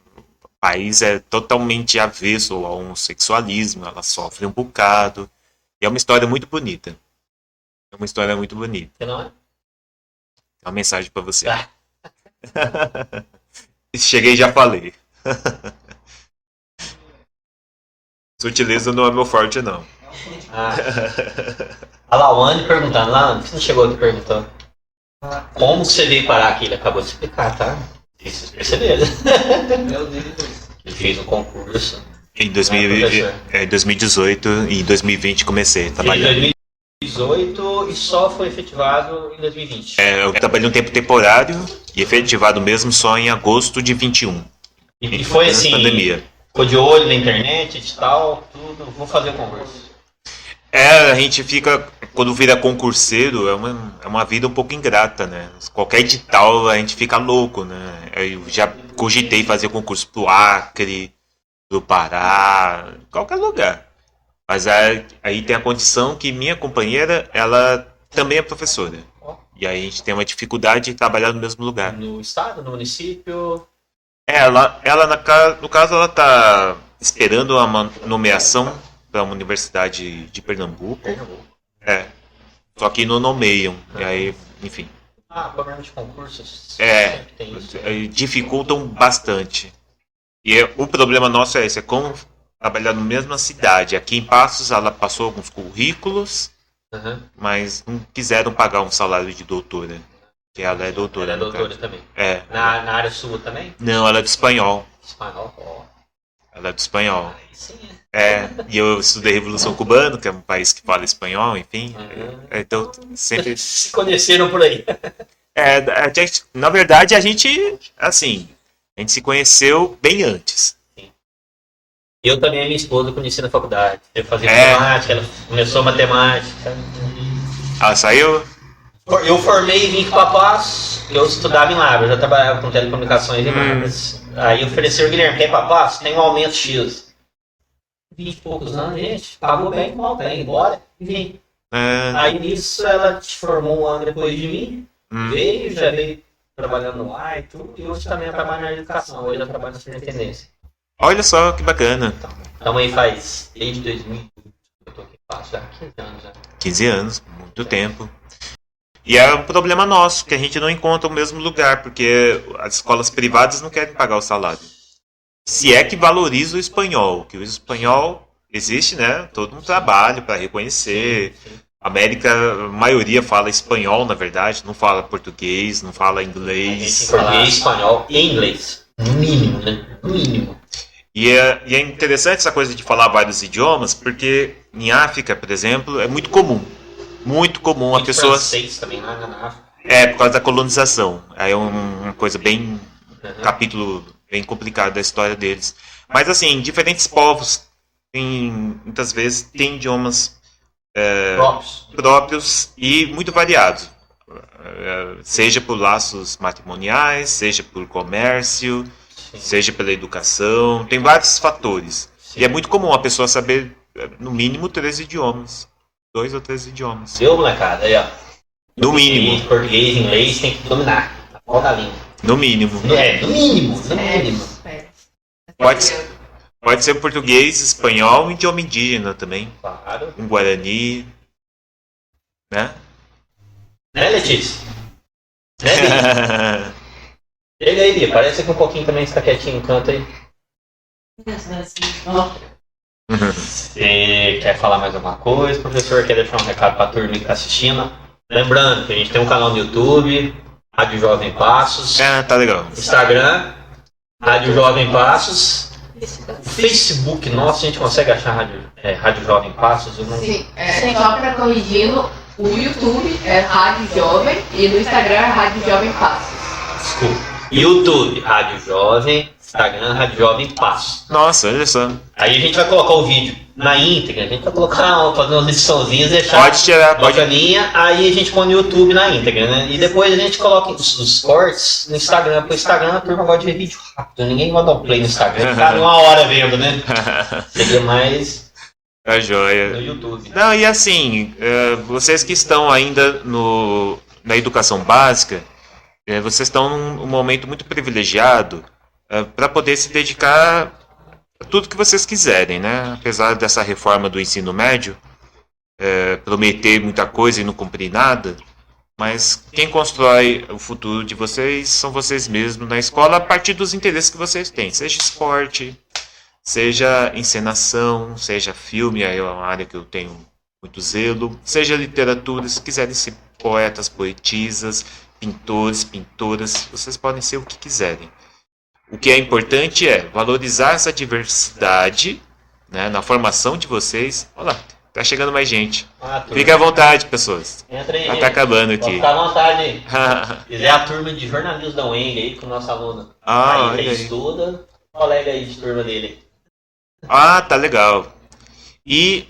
país é totalmente avesso ao homossexualismo, ela sofre um bocado. E é uma história muito bonita. É uma história muito bonita. Que não é? É uma mensagem pra você. Cheguei e já falei. Sutileza não é meu forte, não. A Lawane perguntando, Lawane, você não chegou aqui perguntando como que você veio parar aqui? Ele acabou de explicar, tá? Vocês perceberam. Meu Deus. Ele fez um concurso. Em 2018 e em 2020 comecei a Em trabalhar. 2018 e só foi efetivado em 2020. Eu trabalhei um tempo temporário e efetivado mesmo só em agosto de 21. E foi assim, Pandemia. ficou de olho na internet, edital, tudo, vou fazer o concurso. A gente fica, quando vira concurseiro, é uma vida um pouco ingrata, né? Qualquer edital a gente fica louco, né? Eu já cogitei fazer concurso pro Acre, pro Pará, qualquer lugar. Mas aí tem a condição que minha companheira, ela também é professora. E aí a gente tem uma dificuldade de trabalhar no mesmo lugar. No estado, no município. No caso, ela está esperando uma nomeação para uma universidade de Pernambuco. Só que não nomeiam. E aí, enfim. Problema de concursos. Tem isso. Dificultam bastante. E o problema nosso é esse, é como trabalhar na mesma cidade. Aqui em Passos ela passou alguns currículos, mas não quiseram pagar um salário de doutora. Que ela é doutora. Ela é doutora também. Na área sua também? Não, ela é do espanhol. Espanhol, Ela é do espanhol. Sim. E eu estudei Revolução Cubana, que é um país que fala espanhol, enfim. Então, sempre... Se conheceram por aí. Na verdade, a gente se conheceu bem antes. Eu também, a minha esposa, conheci na faculdade. Eu fazia matemática, ela começou matemática. Ela saiu? Eu formei em Vinco Papasso, eu estudava em Lavras, eu já trabalhava com telecomunicações em Lavras. Aí ofereceu o Guilherme, quer Papasso? Tem um aumento X. 20 e poucos anos, gente, pagou bem, mal tem, bora, e vim. Aí nisso ela te formou um ano depois de mim, Veio, já veio trabalhando lá e tudo, e hoje também trabalha na educação, hoje eu trabalho na superintendência. Olha só que bacana. Então aí faz desde 2000, eu tô aqui, faço já 15 anos já. 15 anos, muito tempo. E é um problema nosso, que a gente não encontra o mesmo lugar, porque as escolas privadas não querem pagar o salário. Se é que valoriza o espanhol, que o espanhol existe, né? Todo um trabalho para reconhecer. A América, a maioria fala espanhol, na verdade, não fala português, não fala inglês. Português, espanhol e inglês. No mínimo, né? No mínimo. E é interessante essa coisa de falar vários idiomas, porque em África, por exemplo, é muito comum. Muito comum a pessoa. Francês também lá na África. É, por causa da colonização. Aí é uma coisa bem. Capítulo bem complicado da história deles. Mas assim, diferentes povos muitas vezes têm idiomas próprios e muito variados. Seja por laços matrimoniais, seja por comércio, seja pela educação. Tem vários fatores. E é muito comum a pessoa saber, no mínimo, 3 idiomas. 2 ou 3 idiomas. Viu, molecada? Aí, ó. No mínimo. Português e inglês tem que dominar. A qual da língua? No mínimo. No mínimo. No mínimo. Pode ser português, espanhol e idioma indígena também. Claro. Um guarani. Né? Né, Letícia? Né, Bia? Chega aí, Bia. Parece que um pouquinho também está quietinho no canto aí. Você quer falar mais alguma coisa, professor? Quer deixar um recado para a turma que está assistindo? Lembrando que a gente tem um canal no YouTube, Rádio Jovem Passos. Tá legal. Instagram, Rádio Jovem Passos. Facebook, nossa, a gente consegue achar Rádio Jovem Passos? Eu não... Sim, só para corrigindo, o YouTube é Rádio Jovem e no Instagram é Rádio Jovem Passos. Desculpa. YouTube, Rádio Jovem. Instagram, Rádio Jovem Passos. Nossa, olha só. Aí a gente vai colocar o vídeo na íntegra, a gente vai colocar, fazer umas ediçãozinhas, deixar pode tirar, bacaninha, aí a gente põe no YouTube na íntegra, né? E depois a gente coloca os cortes no Instagram, porque o Instagram a turma gosta de ver vídeo rápido, ninguém vai dar um play no Instagram, ficar 1 hora vendo, né? Seria mais a joia. no YouTube. Não, e assim, vocês que estão ainda na educação básica, vocês estão num momento muito privilegiado para poder se dedicar a tudo que vocês quiserem, né? Apesar dessa reforma do ensino médio, prometer muita coisa e não cumprir nada, mas quem constrói o futuro de vocês são vocês mesmos na escola a partir dos interesses que vocês têm, seja esporte, seja encenação, seja filme, aí é uma área que eu tenho muito zelo, seja literatura, se quiserem ser poetas, poetisas, pintores, pintoras, vocês podem ser o que quiserem. O que é importante é valorizar essa diversidade, né, na formação de vocês. Olha lá, tá chegando mais gente. Fique à vontade, pessoas. Entra aí. Já tá acabando aqui. Fica à vontade aí. É a turma de jornalismo da UENG aí, com o nosso aluno. Aí ele estuda, colega aí de turma dele. Tá legal. E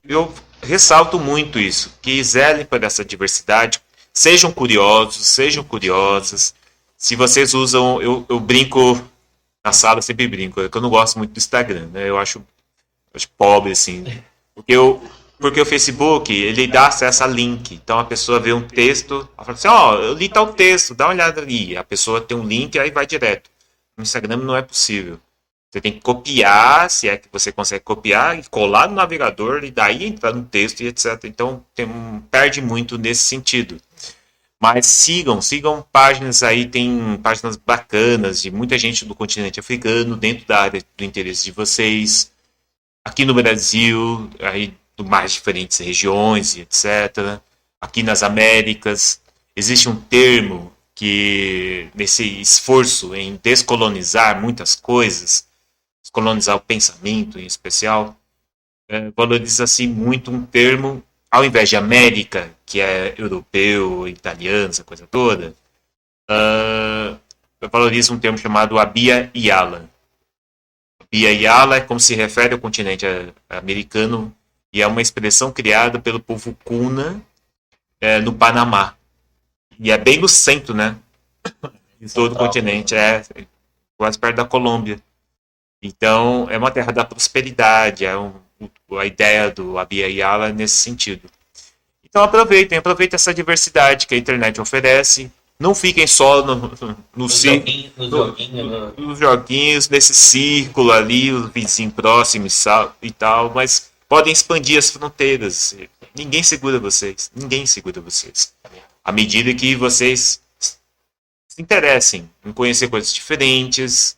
eu ressalto muito isso, que zelem por essa diversidade, sejam curiosos, sejam curiosas. Se vocês usam, eu brinco na sala, sempre brinco, é que eu não gosto muito do Instagram, né? Eu acho pobre, assim. Porque o Facebook, ele dá acesso a link. Então a pessoa vê um texto, ela fala assim, eu li tal texto, dá uma olhada ali. A pessoa tem um link e aí vai direto. No Instagram não é possível. Você tem que copiar, se é que você consegue copiar, e colar no navegador, e daí entrar no texto e etc. Então perde muito nesse sentido. Mas sigam páginas aí, tem páginas bacanas de muita gente do continente africano, dentro da área do interesse de vocês, aqui no Brasil, aí de mais diferentes regiões e etc. Aqui nas Américas, existe um termo que, nesse esforço em descolonizar muitas coisas, descolonizar o pensamento em especial, valoriza-se muito um termo, ao invés de América, que é europeu, italiano, essa coisa toda, valoriza um termo chamado Abya Yala. Abya Yala é como se refere ao continente americano e é uma expressão criada pelo povo Kuna no Panamá. E é bem no centro, né? De todo o continente, quase perto da Colômbia. Então, é uma terra da prosperidade, a ideia do Abya Yala nesse sentido. Então aproveitem essa diversidade que a internet oferece. Não fiquem só nos joguinhos, nesse círculo ali, o vizinho próximo e tal, mas podem expandir as fronteiras. Ninguém segura vocês. À medida que vocês se interessem em conhecer coisas diferentes,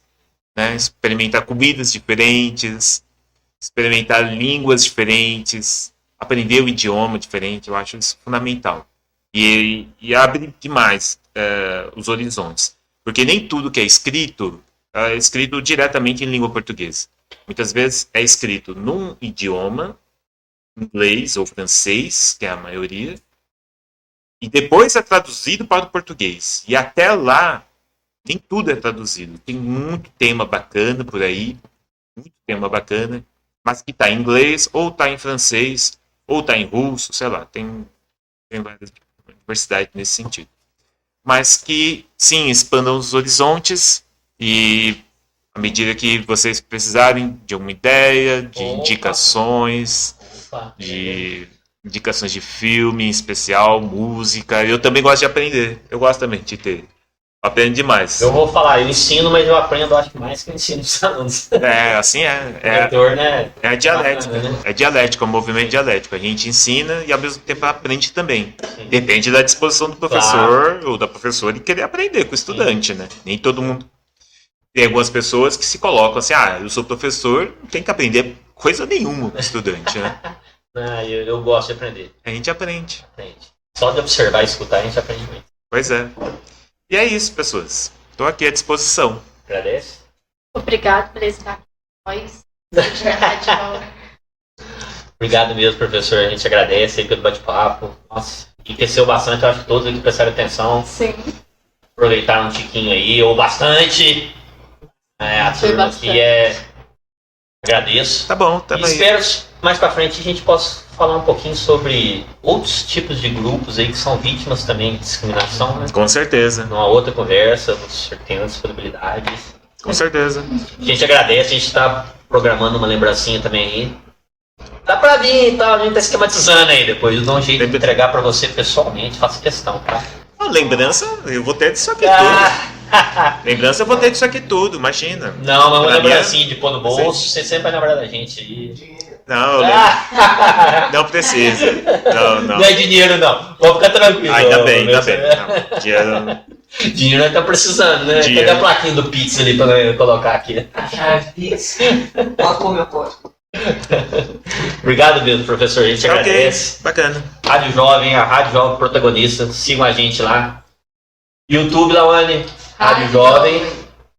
né, experimentar comidas diferentes, experimentar línguas diferentes, aprender o idioma diferente, eu acho isso fundamental. E abre demais os horizontes. Porque nem tudo que é escrito diretamente em língua portuguesa. Muitas vezes é escrito num idioma, inglês ou francês, que é a maioria, e depois é traduzido para o português. E até lá, nem tudo é traduzido. Tem muito tema bacana por aí, mas que está em inglês, ou está em francês, ou está em russo, sei lá, tem várias diversidade nesse sentido. Mas que, sim, expandam os horizontes e, à medida que vocês precisarem de alguma ideia, de indicações, de indicações de filme em especial, música. Eu também gosto de aprender. Eu gosto também de ter. Aprendo demais. Eu vou falar, eu ensino, mas eu aprendo, acho que mais que eu ensino os alunos. Assim é. É dialética. Bacana, né? É dialético, é um movimento dialético. A gente ensina e ao mesmo tempo aprende também. Sim. Depende da disposição do professor ou da professora em querer aprender com o estudante, né? Nem todo mundo. Tem algumas pessoas que se colocam assim, eu sou professor, não tem que aprender coisa nenhuma com o estudante, né? Eu gosto de aprender. A gente aprende. Só de observar e escutar a gente aprende muito. Pois é. E é isso, pessoas. Estou aqui à disposição. Agradece? Obrigado por estar aqui com nós. De verdade, Obrigado mesmo, professor. A gente agradece aí pelo bate-papo. Nossa, enriqueceu bastante. Eu acho que todos aqui prestaram atenção. Sim. Aproveitaram um tiquinho aí, ou bastante. A turma aqui Agradeço. Tá bom, E espero mais pra frente a gente possa falar um pouquinho sobre outros tipos de grupos aí que são vítimas também de discriminação, né? Com certeza. Numa outra conversa, tem outras possibilidades. Com certeza. A gente agradece, a gente tá programando uma lembrancinha também aí. Dá pra vir e tal, a gente tá esquematizando aí depois. Eu dou um jeito de entregar pra você pessoalmente, faço questão, tá? Lembrança, eu vou ter disso aqui tudo. Lembrança, eu vou ter disso aqui tudo, imagina. Não, mas uma lembrancinha de pôr no bolso, você sempre vai lembrar da gente aí. Não, não precisa. Não. Não é dinheiro, não. Pode ficar tranquilo. Ainda bem. Não, dinheiro nós estamos precisando, né? Cadê a plaquinha do Pix ali pra eu colocar aqui? A chave Pix. Pode pôr meu código. Obrigado mesmo, professor. A gente agradece. Bacana. Rádio Jovem, a Rádio Jovem protagonista. Sigam a gente lá. YouTube, Lawane. Rádio Jovem.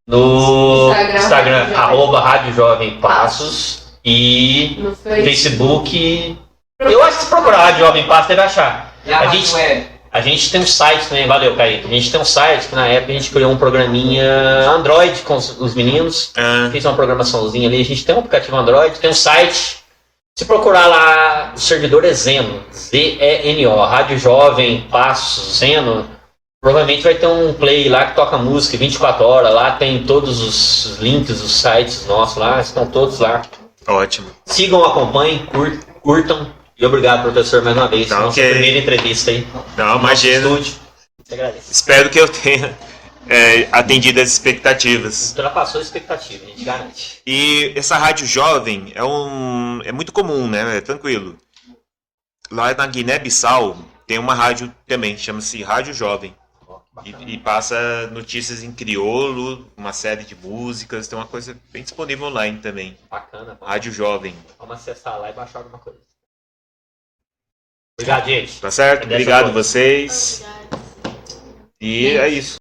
No Instagram @Rádio Jovem Passos. E no Facebook. Eu acho que se procurar Rádio Jovem Passos, deve achar. A gente tem um site também, valeu, Caíto. A gente tem um site que na época a gente criou um programinha Android com os meninos. Fez uma programaçãozinha ali. A gente tem um aplicativo Android, tem um site. Se procurar lá, o servidor é Zeno, Zeno, Rádio Jovem Passos, Zeno. Provavelmente vai ter um play lá que toca música 24 horas. Lá tem todos os links, os sites nossos lá, estão todos lá. Ótimo. Sigam, acompanhem, curtam. E obrigado, professor, mais uma vez. Nossa primeira entrevista aí. Não, imagina. Espero que eu tenha atendido as expectativas. Ultrapassou a expectativa, a gente garante. E essa rádio jovem é muito comum, né? É tranquilo. Lá na Guiné-Bissau tem uma rádio também, chama-se Rádio Jovem. E passa notícias em crioulo, uma série de músicas, tem uma coisa bem disponível online também. Bacana. Rádio Jovem. Vamos acessar lá e baixar alguma coisa. Obrigado, gente. Tá certo? Obrigado a vocês. E é isso.